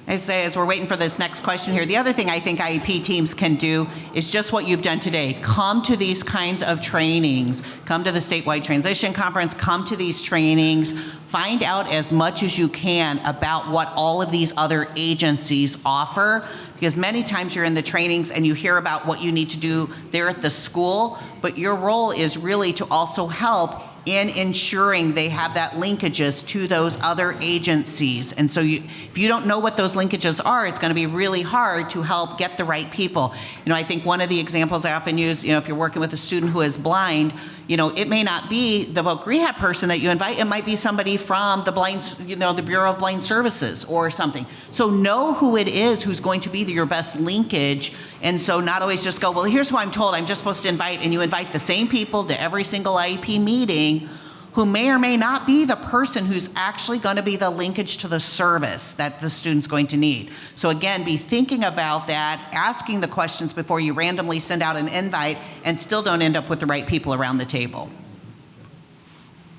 I say, as we're waiting for this next question here, the other thing I think IEP teams can do is just what you've done today. Come to these kinds of trainings. Come to the statewide transition conference. Come to these trainings. Find out as much as you can about what all of these other agencies offer, because many times you're in the trainings and you hear about what you need to do there at the school, but your role is really to also help in ensuring they have that linkages to those other agencies. And so if you don't know what those linkages are, it's going to be really hard to help get the right people. I think one of the examples I often use, if you're working with a student who is blind, it may not be the voc rehab person that you invite. It might be somebody from the blind, the Bureau of Blind Services or something. So know who it is who's going to be your best linkage. And so not always just go, well, here's who I'm told I'm just supposed to invite, and you invite the same people to every single IEP meeting who may or may not be the person who's actually going to be the linkage to the service that the student's going to need. So again, be thinking about that, asking the questions before you randomly send out an invite and still don't end up with the right people around the table.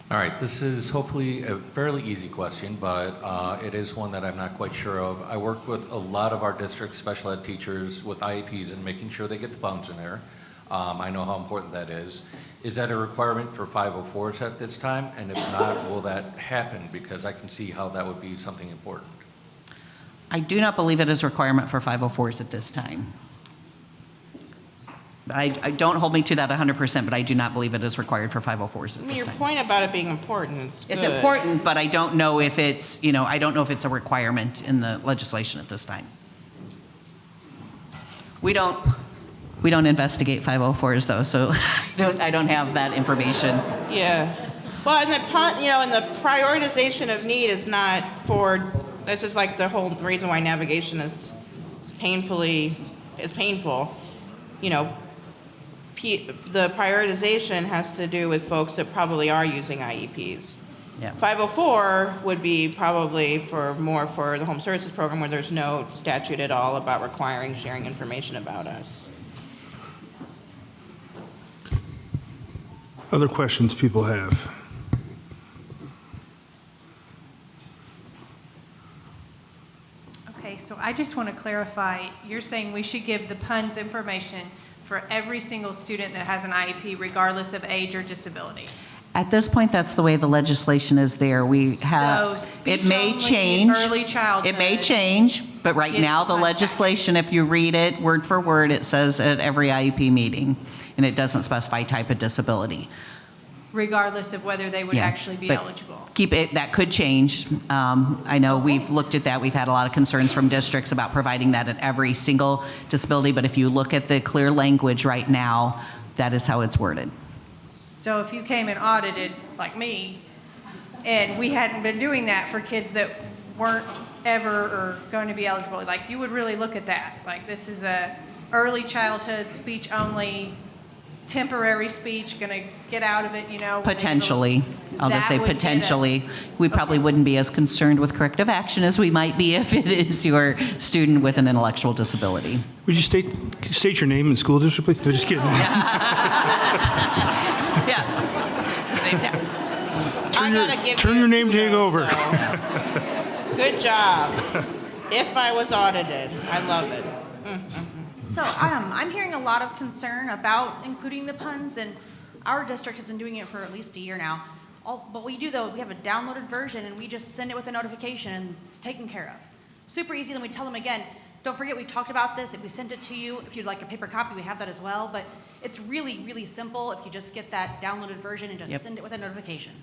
All right, this is hopefully a fairly easy question, but it is one that I'm not quite sure of. I work with a lot of our district special ed teachers with IEPs and making sure they get the bumps in there. I know how important that is. Is that a requirement for 504s at this time? And if not, will that happen? Because I can see how that would be something important. I do not believe it is a requirement for 504s at this time. I don't hold me to that 100%, but I do not believe it is required for 504s I at mean, this your time. point about it being important is good. It's important, but I don't know if it's, I don't know if it's a requirement in the legislation at this time. We don't investigate 504s though, so I don't have that information. Yeah. Well, and and the prioritization of need is not for, this is like the whole reason why navigation is painful. The prioritization has to do with folks that probably are using IEPs. Yeah. 504 would be probably more for the home services program where there's no statute at all about requiring sharing information about us. Other questions people have? Okay, so I just want to clarify, you're saying we should give the PUNS information for every single student that has an IEP regardless of age or disability? At this point, that's the way the legislation is there. We have, So speech it may only, change. early childhood. It may change, but right Gets now, the the PUNS legislation, if you read it word for word, it says at every IEP meeting, and it doesn't specify type of disability. Regardless of whether they would Yeah, actually be but eligible? Keep it, that could change. I know we've looked at that. We've had a lot of concerns from districts about providing that at every single disability, but if you look at the clear language right now, that is how it's worded. So if you came and audited, like me, and we hadn't been doing that for kids that weren't ever or going to be eligible, like you would really look at that. Like this is a early childhood speech only, temporary speech, gonna get out of it, Potentially. I'll just say That would get potentially. us- We probably wouldn't be as concerned with corrective action as we might be if it is your student with an intellectual disability. Would you state your name and school district, please? No, just kidding. Yeah. I gotta give turn you your name tag kudos, over. though. Good job. If I was audited, I love it. So I'm hearing a lot of concern about including the PUNS, and our district has been doing it for at least a year now. But we do, though, we have a downloaded version, and we just send it with a notification, and it's taken care of. Super easy, then we tell them again, don't forget we talked about this, if we sent it to you, if you'd like a paper copy, we have that as well, but it's really, really simple if you just get that downloaded version and just send it with a notification.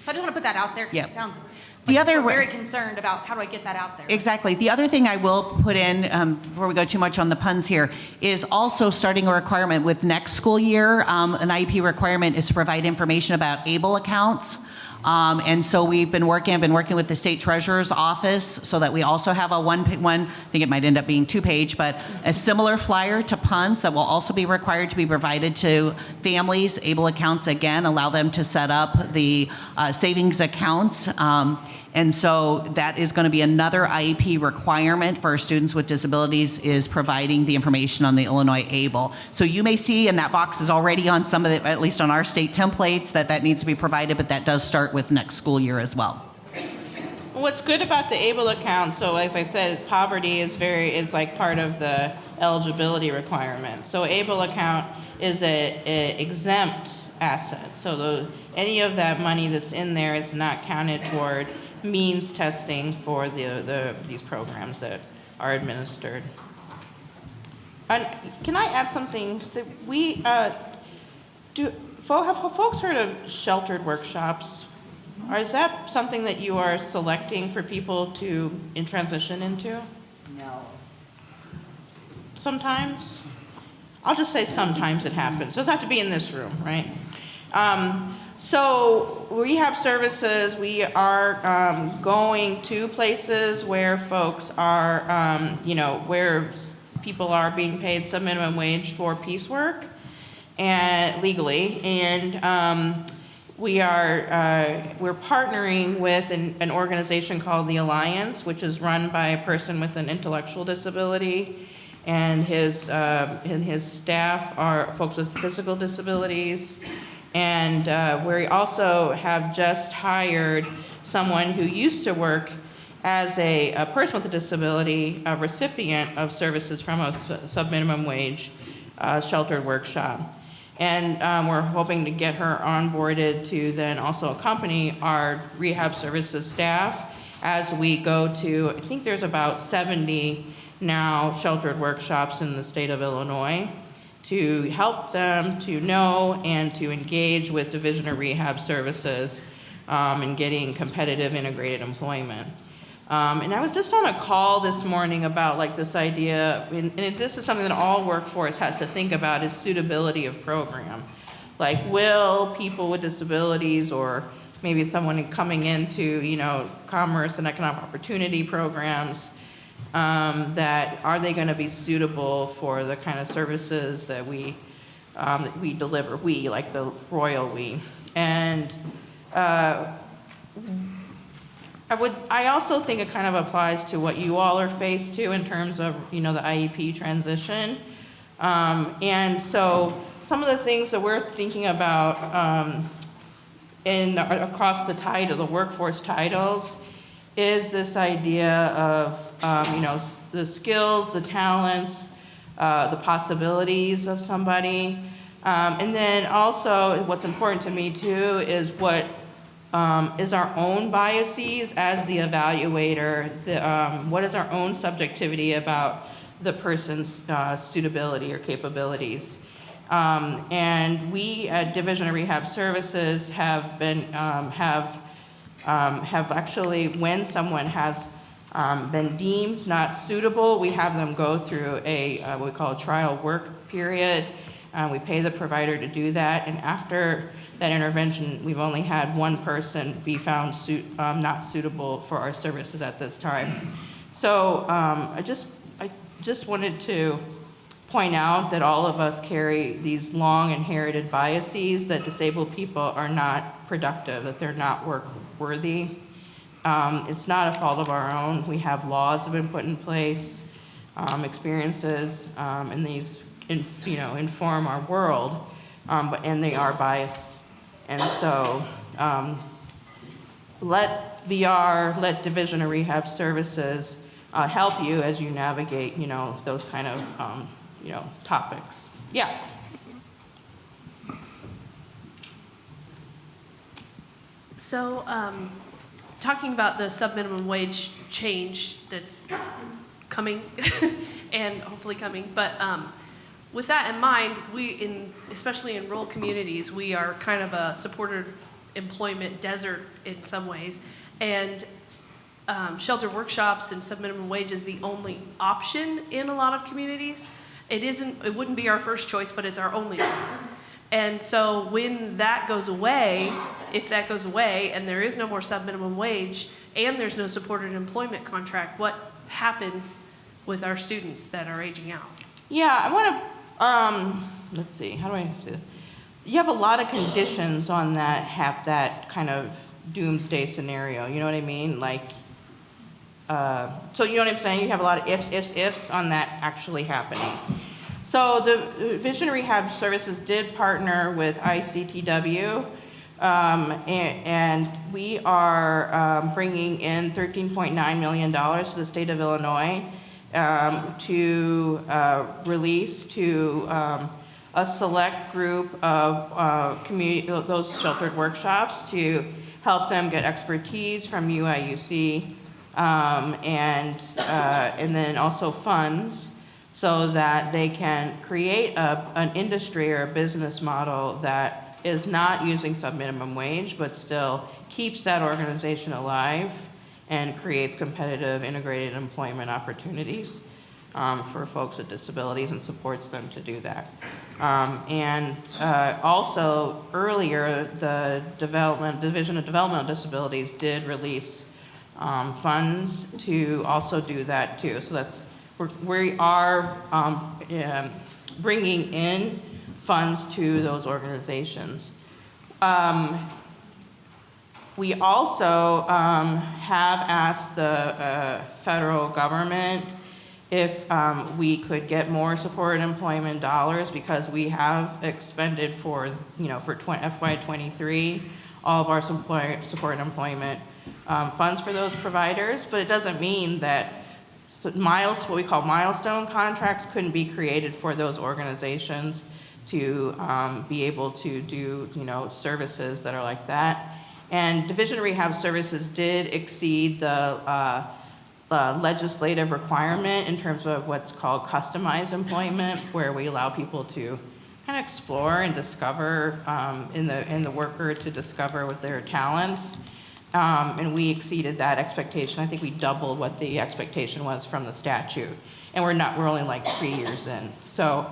So I just want to put that out there, because it sounds The like other we're very concerned about how do I get that out there. Exactly. The other thing I will put in, before we go too much on the puns here, is also starting a requirement with next school year. An IEP requirement is to provide information about ABLE accounts. And so I've been working with the state treasurer's office so that we also have a one, I think it might end up being 2-page, but a similar flyer to PUNS that will also be required to be provided to families. ABLE accounts, again, allow them to set up the savings accounts. And so that is going to be another IEP requirement for students with disabilities, is providing the information on the Illinois ABLE. So you may see, and that box is already on some of the, at least on our state templates, that needs to be provided, but that does start with next school year as well. What's good about the ABLE account, so as I said, poverty is like part of the eligibility requirement. So ABLE account is a exempt asset. So any of that money that's in there is not counted toward means testing for these programs that are administered. And can I add something? Have folks heard of sheltered workshops? Or is that something that you are selecting for people to transition into? No. Sometimes? I'll just say sometimes it happens. It doesn't have to be in this room, right? So rehab services, we are going to places where folks are, where people are being paid some minimum wage for piecework and legally, and we're partnering with an organization called the Alliance, which is run by a person with an intellectual disability, and his staff are folks with physical disabilities. And we also have just hired someone who used to work as a person with a disability, a recipient of services from a sub-minimum wage sheltered workshop. And we're hoping to get her onboarded to then also accompany our rehab services staff as we go to, I think there's about 70 now sheltered workshops in the state of Illinois. to help them to know and to engage with Division of Rehab Services in getting competitive integrated employment. And I was just on a call this morning about like this idea, and this is something that all workforce has to think about, is suitability of program. Like, will people with disabilities or maybe someone coming into, commerce and economic opportunity programs, that are they going to be suitable for the kind of services that we deliver, we, like the royal we. And I also think it kind of applies to what you all are faced to in terms of, the IEP transition. And so some of the things that we're thinking about across the workforce titles is this idea of, the skills, the talents, the possibilities of somebody. And then also what's important to me too is what is our own biases as the evaluator, what is our own subjectivity about the person's suitability or capabilities. And we at Division of Rehab Services have actually, when someone has been deemed not suitable, we have them go through what we call a trial work period. We pay the provider to do that, and after that intervention, we've only had one person be found not suitable for our services at this time. So I just wanted to point out that all of us carry these long inherited biases that disabled people are not productive, that they're not work worthy. It's not a fault of our own. We have laws that have been put in place, experiences, and these inform our world, and they are biased. And so let Division of Rehab Services help you as you navigate, those kind of, topics. Yeah. So, talking about the sub-minimum wage change that's coming and hopefully coming, but with that in mind, especially in rural communities, we are kind of a supported employment desert in some ways, and shelter workshops and sub-minimum wage is the only option in a lot of communities. It wouldn't be our first choice, but it's our only choice. And so when that goes away, if that goes away and there is no more sub-minimum wage and there's no supported employment contract, what happens with our students that are aging out? Yeah, I want to, let's see, how do I say this? You have a lot of conditions on that kind of doomsday scenario, you know what I mean? Like, so you know what I'm saying? You have a lot of ifs on that actually happening. So the Division of Rehab Services did partner with ICTW, and we are bringing in $13.9 million to the state of Illinois to release to a select group of those sheltered workshops to help them get expertise from UIUC, and then also funds so that they can create an industry or a business model that is not using sub-minimum wage, but still keeps that organization alive and creates competitive integrated employment opportunities for folks with disabilities and supports them to do that. Also earlier, the Division of Developmental Disabilities did release funds to also do that too. So we are bringing in funds to those organizations. We also have asked the federal government if we could get more supported employment dollars, because we have expended for FY23 all of our supported employment funds for those providers, but it doesn't mean that what we call milestone contracts couldn't be created for those organizations to be able to do services that are like that. And Division of Rehab Services did exceed the legislative requirement in terms of what's called customized employment, where we allow people to kind of explore and discover in the worker to discover what their talents. And we exceeded that expectation. I think we doubled what the expectation was from the statute. And we're only like 3 years in. So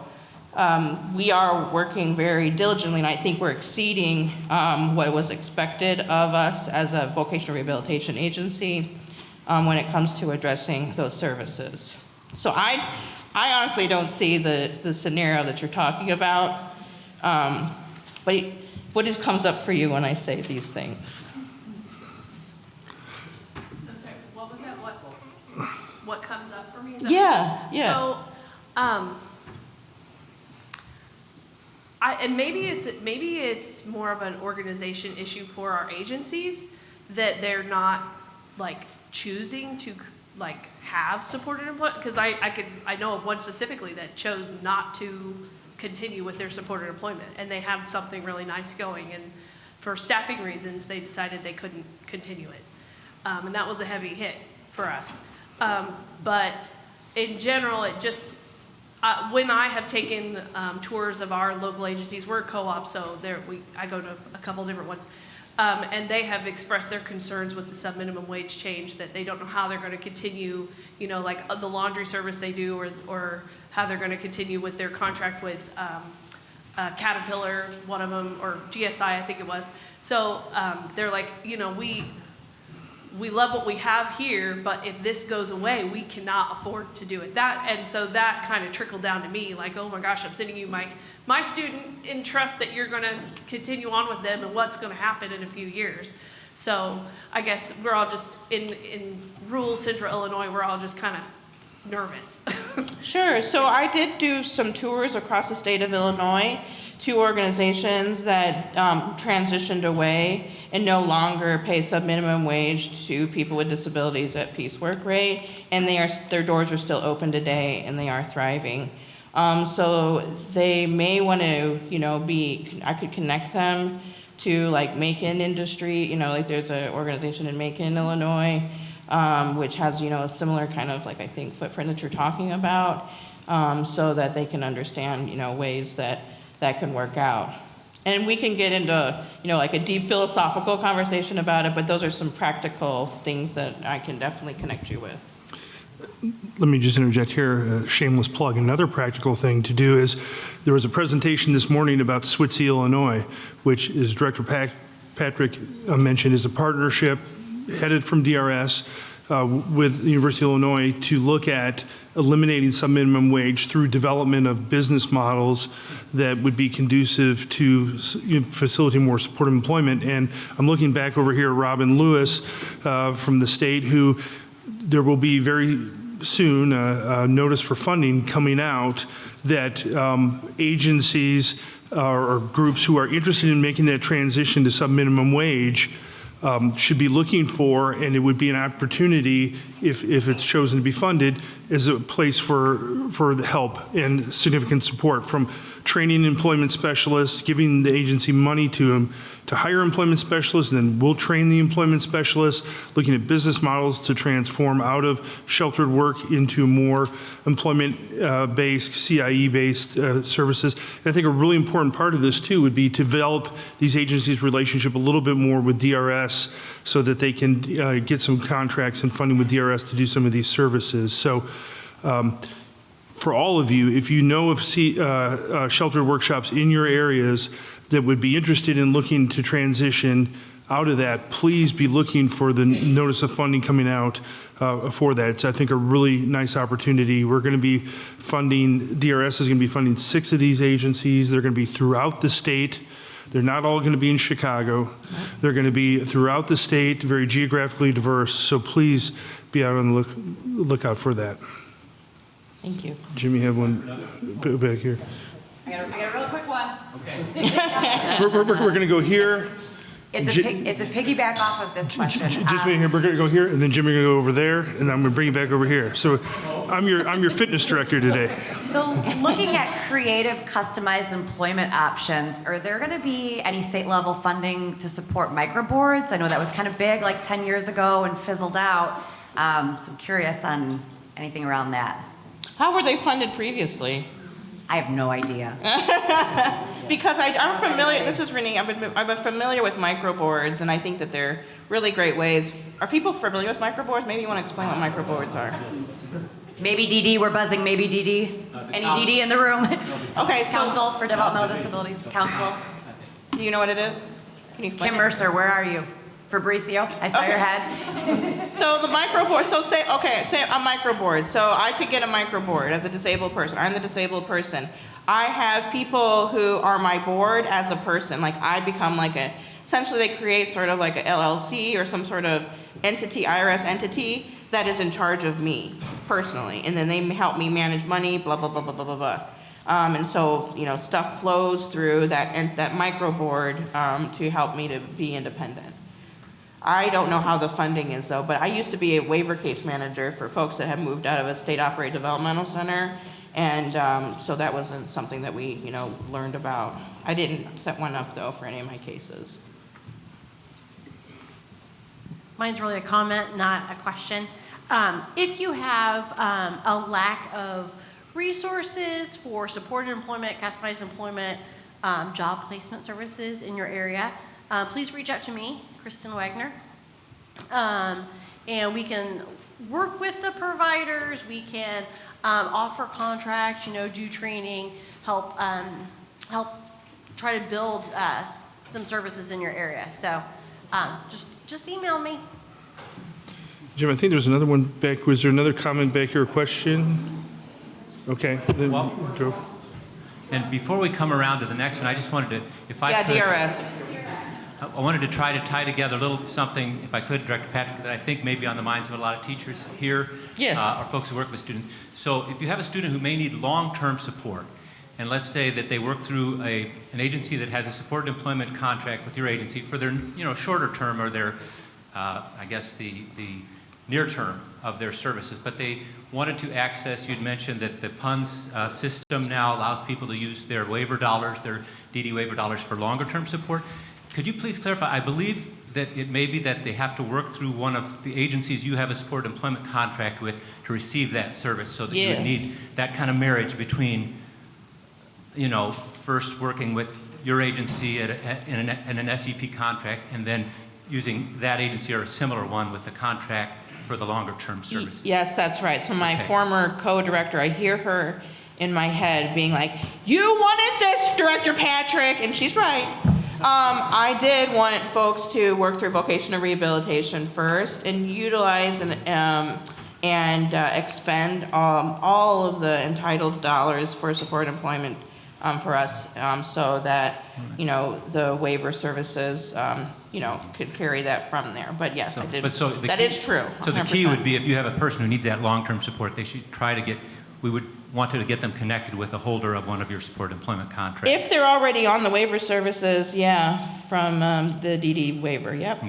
we are working very diligently, and I think we're exceeding what was expected of us as a vocational rehabilitation agency when it comes to addressing those services. So I honestly don't see the scenario that you're talking about. But what comes up for you when I say these things? I'm sorry, what was that? What comes up for me? Is that Yeah, yeah. So, and maybe it's more of an organization issue for our agencies, that they're not like choosing to like have supported employment, because I know of one specifically that chose not to continue with their supported employment, and they had something really nice going, and for staffing reasons they decided they couldn't continue it, and that was a heavy hit for us. But in general, it just when I have taken tours of our local agencies, we're a co-op, so I go to a couple different ones. And they have expressed their concerns with the sub-minimum wage change, that they don't know how they're going to continue, like the laundry service they do, or how they're going to continue with their contract with Caterpillar, one of them, or GSI, I think it was. So they're like, we love what we have here, but if this goes away, we cannot afford to do it. And so that kind of trickled down to me, like, oh my gosh, I'm sending you my student in trust that you're going to continue on with them, and what's going to happen in a few years. So I guess we're all just in rural central Illinois, we're all just kind of nervous. Sure. So I did do some tours across the state of Illinois to organizations that transitioned away and no longer pay sub-minimum wage to people with disabilities at piecework rate, and their doors are still open today, and they are thriving. So they may want to, I could connect them to like Macon Industry, like there's an organization in Macon, Illinois, which has, a similar kind of like, I think, footprint that you're talking about, so that they can understand, ways that can work out. And we can get into, like a deep philosophical conversation about it, but those are some practical things that I can definitely connect you with. Let me just interject here, a shameless plug. Another practical thing to do is, there was a presentation this morning about Switzy, Illinois, which is Director Patrick mentioned, is a partnership headed from DRS with the University of Illinois to look at eliminating sub-minimum wage through development of business models that would be conducive to facilitating more supportive employment. And I'm looking back over here at Robin Lewis from the state, who there will be very soon a notice for funding coming out that agencies or groups who are interested in making that transition to sub-minimum wage should be looking for, and it would be an opportunity, if it's chosen to be funded, as a place for the help and significant support from training employment specialists, giving the agency money to hire employment specialists, and then we'll train the employment specialists, looking at business models to transform out of sheltered work into more employment-based, CIE-based services. And I think a really important part of this, too, would be to develop these agencies' relationship a little bit more with DRS so that they can get some contracts and funding with DRS to do some of these services. So for all of you, if you know of sheltered workshops in your areas that would be interested in looking to transition out of that, please be looking for the notice of funding coming out for that. It's, I think, a really nice opportunity. We're going to be funding, DRS is going to be funding 6 of these agencies. They're going to be throughout the state. They're not all going to be in Chicago. They're going to be throughout the state, very geographically diverse. So please be out on the lookout for that. Thank you. Jimmy, have one back here. I got a real quick one. Okay. We're going to go here. It's a piggyback off of this question. Just wait here. We're going to go here, and then Jimmy going to go over there, and I'm going to bring you back over here. So I'm your fitness director today. So looking at creative, customized employment options, are there going to be any state level funding to support microboards? I know that was kind of big like 10 years ago and fizzled out. So I'm curious on anything around that. How were they funded previously? I have no idea. Because I'm familiar, this is Rahnee, I've been familiar with microboards, and I think that they're really great ways. Are people familiar with microboards? Maybe you want to explain what microboards are. Maybe DD, we're buzzing, maybe DD. Any DD in the room? Okay, so. Council for Developmental Disabilities, Council. Do you know what it is? Can you explain? Kim Mercer, where are you? Fabricio, I saw your head. So the microboard, so say a microboard. So I could get a microboard as a disabled person. I'm the disabled person. I have people who are my board as a person. Like I become like essentially they create sort of like a LLC or some sort of entity, IRS entity that is in charge of me personally. And then they help me manage money, blah, blah, blah, blah, blah, blah, blah. And so, stuff flows through that microboard to help me to be independent. I don't know how the funding is though, but I used to be a waiver case manager for folks that have moved out of a state operated developmental center. And so that wasn't something that we, learned about. I didn't set one up though for any of my cases. Mine's really a comment, not a question. If you have a lack of resources for supported employment, customized employment, job placement services in your area, please reach out to me, Kristen Wagner, and we can work with the providers. We can offer contracts, do training, help try to build some services in your area. So just email me. Jim, I think there was another one back. Was there another comment back here, or question? Okay, then go. And before we come around to the next one, I just wanted to, if I could. DRS. I wanted to try to tie together a little something, if I could, Director Patrick, that I think may be on the minds of a lot of teachers here, yes. Or folks who work with students. So if you have a student who may need long-term support, and let's say that they work through an agency that has a supported employment contract with your agency for their shorter term or their, I guess, the near term of their services, but they wanted to access, you'd mentioned that the PUNS system now allows people to use their waiver dollars, their DD waiver dollars for longer term support. Could you please clarify? I believe that it may be that they have to work through one of the agencies you have a supported employment contract with to receive that service, so that you would need that kind of marriage between, first working with your agency in an SEP contract, and then using that agency or a similar one with the contract for the longer term services. Yes, that's right. So my former co-director, I hear her in my head being like, "You wanted this, Director Patrick," and she's right. I did want folks to work through vocational rehabilitation first and utilize and expend all of the entitled dollars for supported employment for us, so that the waiver services could carry that from there. But yes, I did. That is true. 100%. So the key would be, if you have a person who needs that long-term support, they should try to we would want to get them connected with a holder of one of your supported employment contracts. If they're already on the waiver services, yeah, from the DD waiver, yep.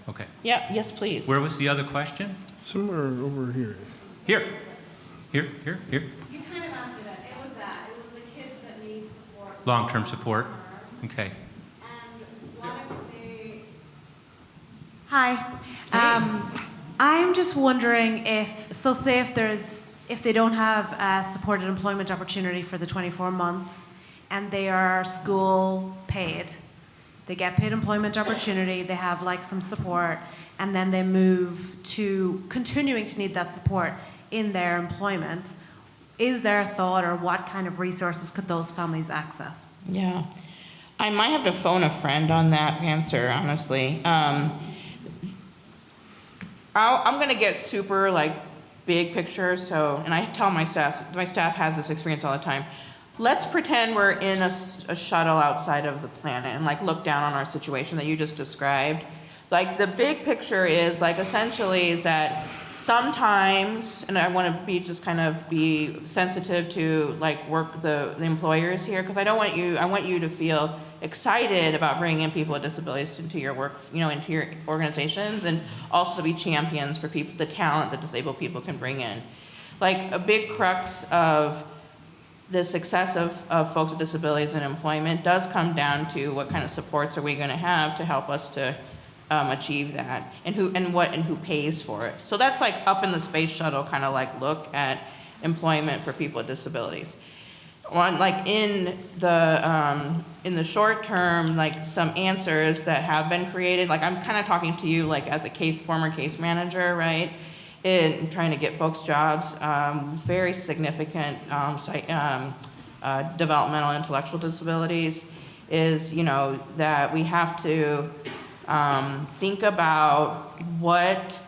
Okay. Yep, yes, please. Where was the other question? Somewhere over here. Here. You kind of answered it. It was that. It was the kids that need support. Long-term support. Okay. And what if they... Hi. I'm just wondering if they don't have a supported employment opportunity for the 24 months and they are school paid, they get paid employment opportunity, they have like some support, and then they move to continuing to need that support in their employment, is there a thought, or what kind of resources could those families access? Yeah. I might have to phone a friend on that answer, honestly. I'm going to get super big picture, and I tell my staff has this experience all the time. Let's pretend we're in a shuttle outside of the planet and look down on our situation that you just described. The big picture is essentially is that sometimes, and I want to be sensitive to the employers here, because I want you to feel excited about bringing in people with disabilities into your work, into your organizations, and also to be champions for the talent that disabled people can bring in. A big crux of the success of folks with disabilities in employment does come down to what kind of supports are we going to have to help us to achieve that, and who pays for it. So that's like up in the space shuttle kind of like look at employment for people with disabilities. On like in the short term, like some answers that have been created, like I'm kind of talking to you like as a former case manager, right? In trying to get folks jobs, very significant developmental intellectual disabilities is, that we have to think about what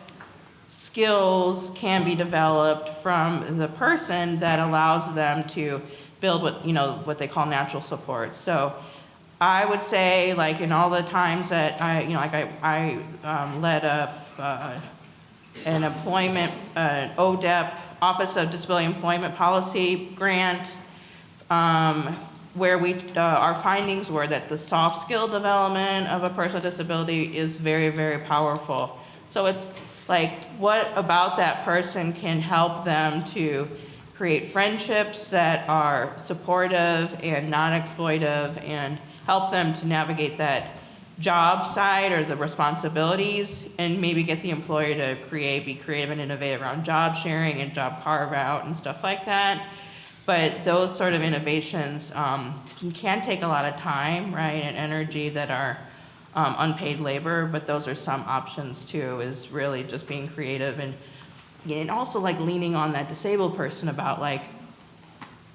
skills can be developed from the person that allows them to build what they call natural support. So I would say, like in all the times that I led an employment, ODEP, Office of Disability Employment Policy grant, where our findings were that the soft skill development of a person with disability is very, very powerful. So it's like, what about that person can help them to create friendships that are supportive and non-exploitive and help them to navigate that job side or the responsibilities, and maybe get the employer to be creative and innovative around job sharing and job carve out and stuff like that. But those sort of innovations can take a lot of time, right, and energy that are unpaid labor, but those are some options too, is really just being creative and also like leaning on that disabled person about like,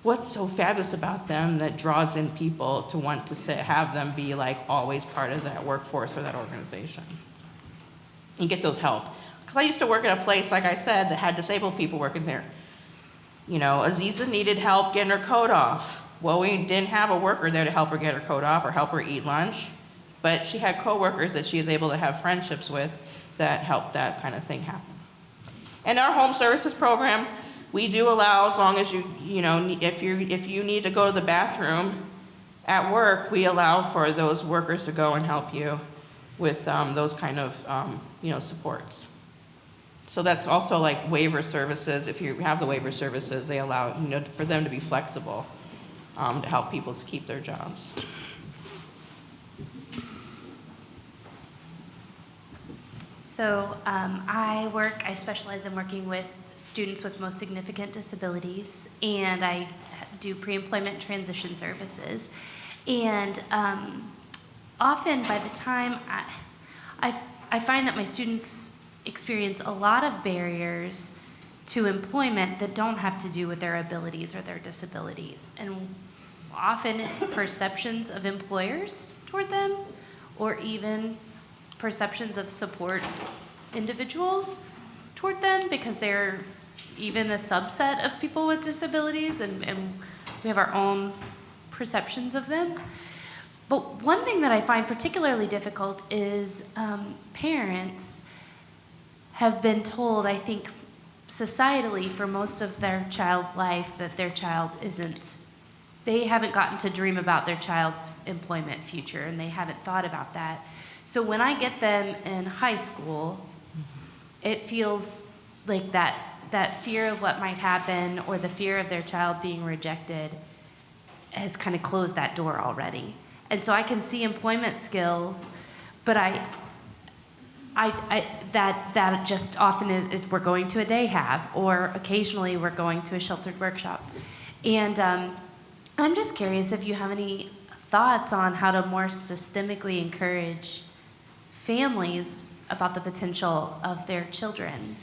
what's so fabulous about them that draws in people to want to have them be like always part of that workforce or that organization. And get those help. Because I used to work at a place, like I said, that had disabled people working there. Aziza needed help getting her coat off. Well, we didn't have a worker there to help her get her coat off or help her eat lunch, but she had coworkers that she was able to have friendships with that helped that kind of thing happen. And our home services program, we do allow, as long as if you need to go to the bathroom at work, we allow for those workers to go and help you with those kind of supports. So that's also like waiver services. If you have the waiver services, they allow for them to be flexible to help people to keep their jobs. So I specialize in working with students with most significant disabilities, and I do pre-employment transition services. And often by the time I find that my students experience a lot of barriers to employment that don't have to do with their abilities or their disabilities. And often it's perceptions of employers toward them, or even perceptions of support individuals toward them, because they're even a subset of people with disabilities, and we have our own perceptions of them. But one thing that I find particularly difficult is parents have been told, I think societally for most of their child's life, that their child they haven't gotten to dream about their child's employment future, and they haven't thought about that. So when I get them in high school, it feels like that fear of what might happen, or the fear of their child being rejected, has kind of closed that door already. And so I can see employment skills, but that just often is we're going to a day hab, or occasionally we're going to a sheltered workshop. And I'm just curious if you have any thoughts on how to more systemically encourage families about the potential of their children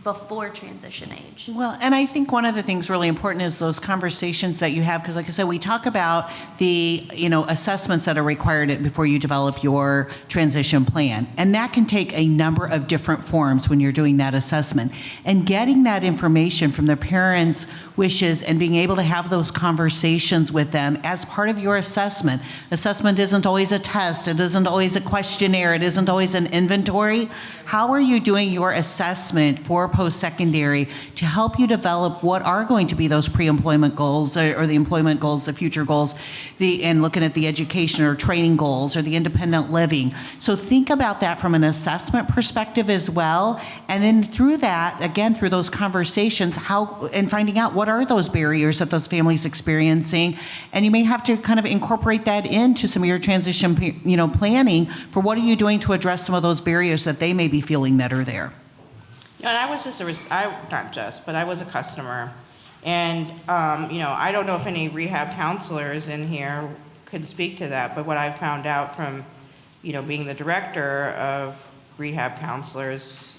before transition age. Well, and I think one of the things really important is those conversations that you have, because like I said, we talk about the assessments that are required before you develop your transition plan. And that can take a number of different forms when you're doing that assessment. And getting that information from the parents' wishes and being able to have those conversations with them as part of your assessment. Assessment isn't always a test, it isn't always a questionnaire, it isn't always an inventory. How are you doing your assessment for post-secondary to help you develop what are going to be those pre-employment goals or the employment goals, the future goals, and looking at the education or training goals or the independent living. So think about that from an assessment perspective as well. And then through that, again, through those conversations, and finding out what are those barriers that those families experiencing. And you may have to kind of incorporate that into some of your transition, planning for what are you doing to address some of those barriers that they may be feeling that are there. And I was I was a customer. And, I don't know if any rehab counselors in here could speak to that, but what I found out from, being the director of rehab counselors,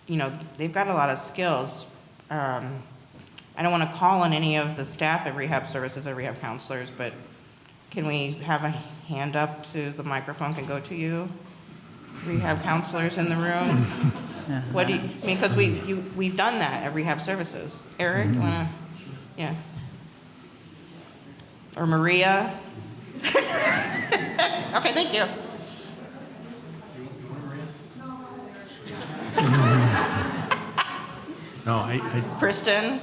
they've got a lot of skills. I don't want to call on any of the staff at rehab services or rehab counselors, but can we have a hand up to the microphone can go to you? Rehab counselors in the room? What do you, because we've done that at rehab services. Eric, you wanna, yeah. Or Maria? Okay, thank you. No, I Kristen?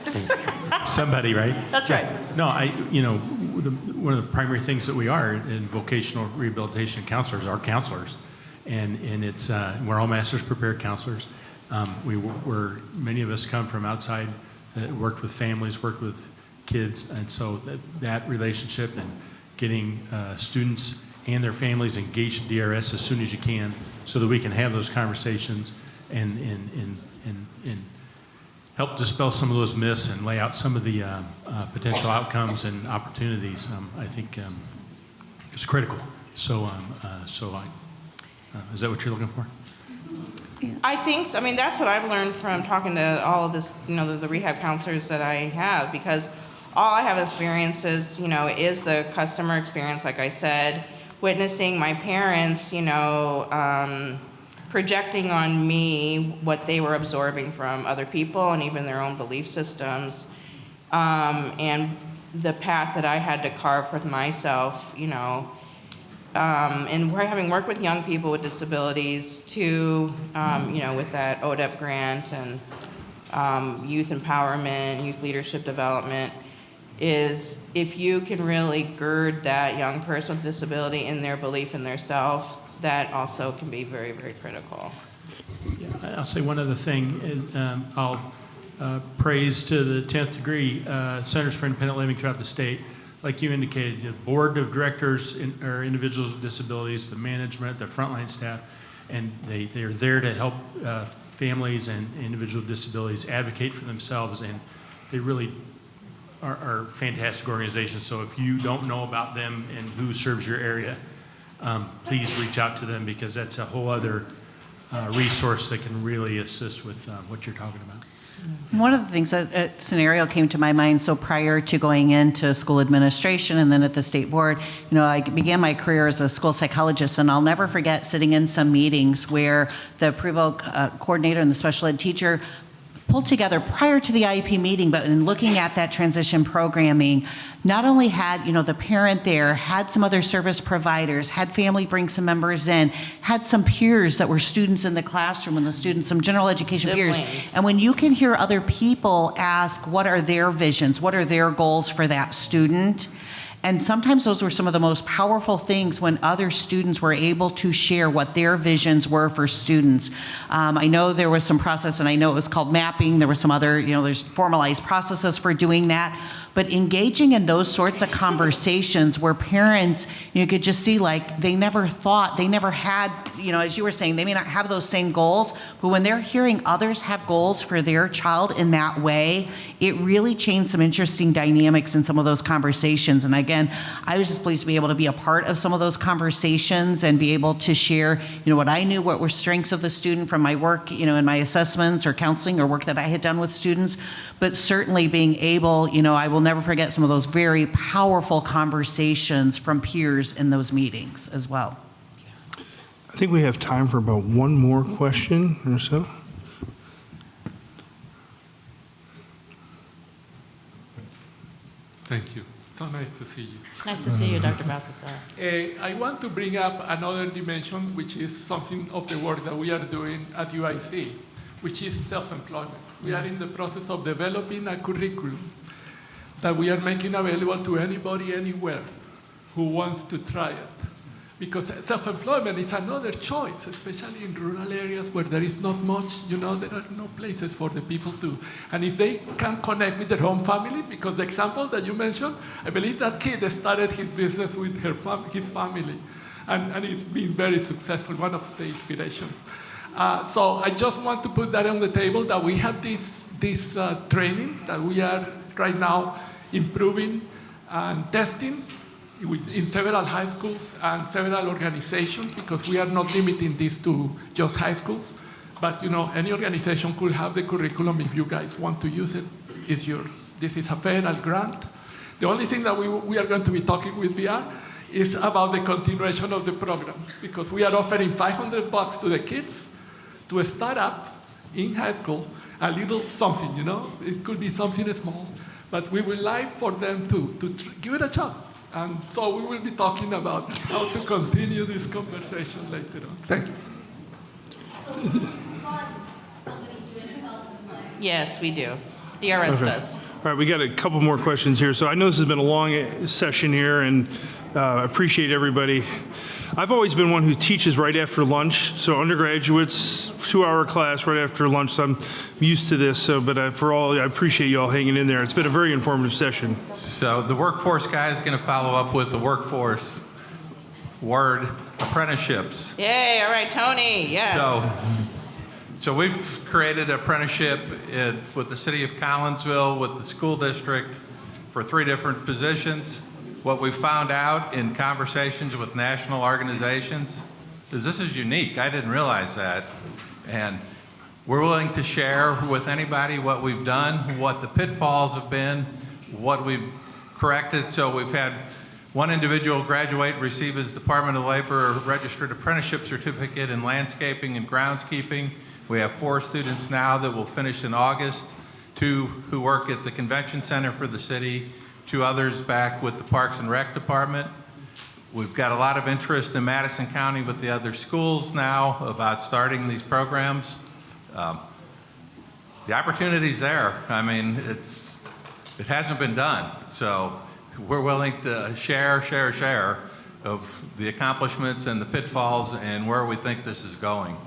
somebody, right? That's Yeah. right. No, one of the primary things that we are in vocational rehabilitation counselors are counselors. And it's, we're all master's prepared counselors. Many of us come from outside, worked with families, worked with kids. And so that relationship and getting students and their families engaged in DRS as soon as you can so that we can have those conversations and help dispel some of those myths and lay out some of the potential outcomes and opportunities, I think is critical. So is that what you're looking for? I think so. I mean, that's what I've learned from talking to all of this, the rehab counselors that I have, because all I have experience is the customer experience, like I said, witnessing my parents, projecting on me what they were absorbing from other people and even their own belief systems, and the path that I had to carve for myself, and we're having worked with young people with disabilities too, with that ODEP grant and youth empowerment, youth leadership development, is if you can really gird that young person with disability in their belief in their self, that also can be very, very critical. Yeah, I'll say one other thing, and I'll praise to the 10th degree Centers for Independent Living throughout the state. Like you indicated, the board of directors are individuals with disabilities, the management, the frontline staff, and they're there to help families and individuals with disabilities advocate for themselves, and they really are fantastic organizations. So if you don't know about them and who serves your area, please reach out to them, because that's a whole other resource that can really assist with what you're talking about. One of the things, a scenario came to my mind. So prior to going into school administration and then at the state board, I began my career as a school psychologist, and I'll never forget sitting in some meetings where the pre-voc coordinator and the special ed teacher pulled together prior to the IEP meeting, but in looking at that transition programming, not only had, the parent there, had some other service providers, had family bring some members in, had some peers that were students in the classroom and the students, some general education peers. And when you can hear other people ask, what are their visions? What are their goals for that student? And sometimes those were some of the most powerful things when other students were able to share what their visions were for students. I know there was some process, and I know it was called mapping. There were some other, there's formalized processes for doing that. But engaging in those sorts of conversations where parents, you could just see like they never thought, they never had, as you were saying, they may not have those same goals, but when they're hearing others have goals for their child in that way, it really changed some interesting dynamics in some of those conversations. And again, I was just pleased to be able to be a part of some of those conversations and be able to share, what I knew, what were strengths of the student from my work, in my assessments or counseling or work that I had done with students, but certainly being able, I will never forget some of those very powerful conversations from peers in those meetings as well. I think we have time for about one more question or so. Thank you. So nice to see you. Nice to see you, Dr. Balthazar. I want to bring up another dimension, which is something of the work that we are doing at UIC, which is self-employment. We are in the process of developing a curriculum that we are making available to anybody, anywhere, who wants to try it. Because self-employment is another choice, especially in rural areas where there is not much, there are no places for the people to. And if they can connect with their own family, because the example that you mentioned, I believe that kid started his business with his family. And it's been very successful, one of the inspirations. So I just want to put that on the table, that we have this training that we are right now improving and testing in several high schools and several organizations, because we are not limiting this to just high schools. But any organization could have the curriculum. If you guys want to use it, it's yours. This is a federal grant. The only thing that we are going to be talking with VR is about the continuation of the program, because we are offering $500 to the kids to start up in high school a little something, It could be something small, but we would like for them to give it a shot. And so we will be talking about how to continue this conversation later on. Thank you. Yes, we do. DRS does. All right, we got a couple more questions here. So I know this has been a long session here, and appreciate everybody. I've always been one who teaches right after lunch. So undergraduates, 2-hour class right after lunch. So I'm used to this. So, but I appreciate you all hanging in there. It's been a very informative session. So the workforce guy is going to follow up with the workforce word, apprenticeships. Yay! All right, Tony. Yes. So we've created an apprenticeship with the city of Collinsville, with the school district, for 3 different positions. What we found out in conversations with national organizations is this is unique. I didn't realize that. And we're willing to share with anybody what we've done, what the pitfalls have been, what we've corrected. So we've had one individual graduate and receive his Department of Labor registered apprenticeship certificate in landscaping and groundskeeping. We have 4 students now that will finish in August, 2 who work at the convention center for the city, 2 others back with the Parks and Rec Department. We've got a lot of interest in Madison County with the other schools now about starting these programs. The opportunity's there. I mean, it hasn't been done. So we're willing to share of the accomplishments and the pitfalls and where we think this is going.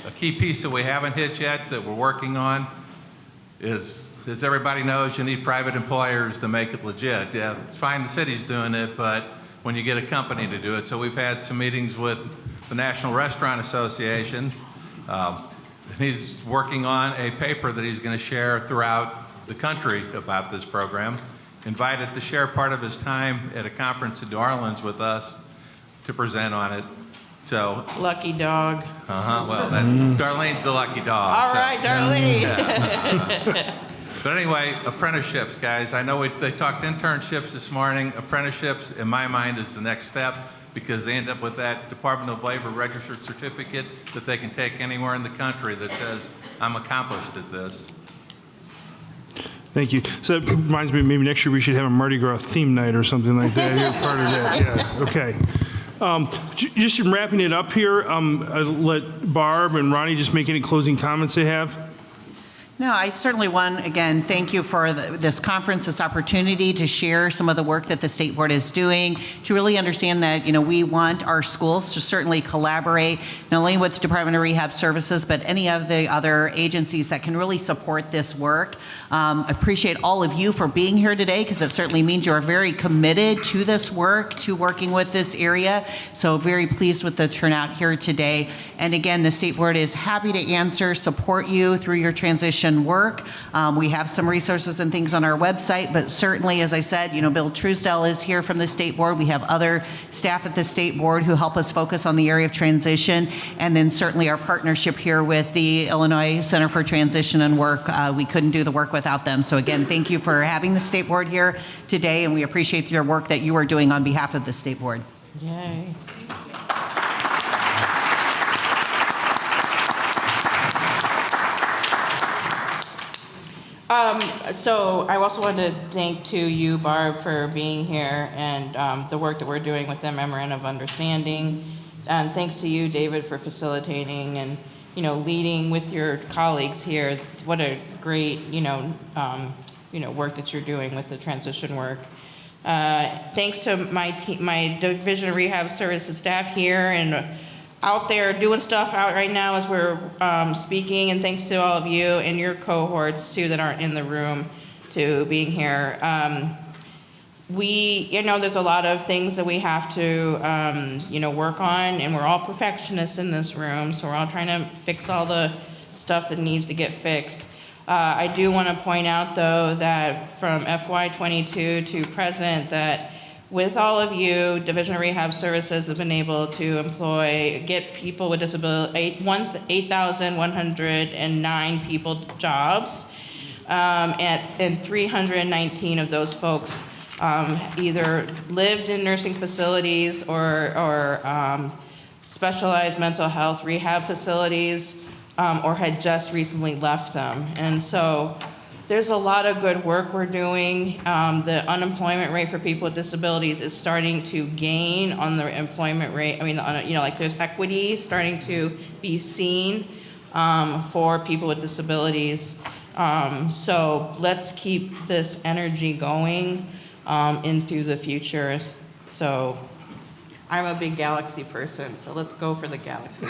A key piece that we haven't hit yet that we're working on is, as everybody knows, you need private employers to make it legit. Yeah, it's fine the city's doing it, but when you get a company to do it. So we've had some meetings with the National Restaurant Association. And he's working on a paper that he's going to share throughout the country about this program. Invited to share part of his time at a conference in New Orleans with us to present on it. So lucky dog. Well, Darlene's the lucky dog. All right, Darlene. Yeah. But anyway, apprenticeships, guys. I know they talked internships this morning. Apprenticeships, in my mind, is the next step, because they end up with that Department of Labor registered certificate that they can take anywhere in the country that says, I'm accomplished at this. Thank you. So that reminds me, maybe next year we should have a Mardi Gras theme night or something like that. You're part of that. Yeah. Okay. Just in wrapping it up here, I'll let Barb and Rahnee just make any closing comments they have. No, I certainly want, again, thank you for this conference, this opportunity to share some of the work that the State Board is doing, to really understand that, we want our schools to certainly collaborate, not only with the Department of Rehab Services, but any of the other agencies that can really support this work. Appreciate all of you for being here today, because it certainly means you are very committed to this work, to working with this area. So very pleased with the turnout here today. And again, the State Board is happy to answer, support you through your transition work. We have some resources and things on our website, but certainly, as I said, Bill Truesdell is here from the State Board. We have other staff at the State Board who help us focus on the area of transition, and then certainly our partnership here with the Illinois Center for Transition and Work. We couldn't do the work without them. So again, thank you for having the State Board here today, and we appreciate your work that you are doing on behalf of the State Board. Yay. So I also want to thank you, Barb, for being here, and the work that we're doing with the Memorandum of Understanding. And thanks to you, David, for facilitating. And, leading with your colleagues here. What a great, work that you're doing with the transition work. Thanks to my Division of Rehab Services staff here and out there doing stuff out right now as we're speaking, and thanks to all of you and your cohorts too that aren't in the room to being here. There's a lot of things that we have to, work on, and we're all perfectionists in this room, so we're all trying to fix all the stuff that needs to get fixed. I do want to point out, though, that from FY22 to present, that with all of you, Division of Rehab Services has been able to get people with disability, 8,109 people jobs, and 319 of those folks either lived in nursing facilities or specialized mental health rehab facilities, or had just recently left them. And so there's a lot of good work we're doing. The unemployment rate for people with disabilities is starting to gain on the employment rate. There's equity starting to be seen for people with disabilities. So let's keep this energy going into the future. So I'm a big galaxy person, so let's go for the galaxy.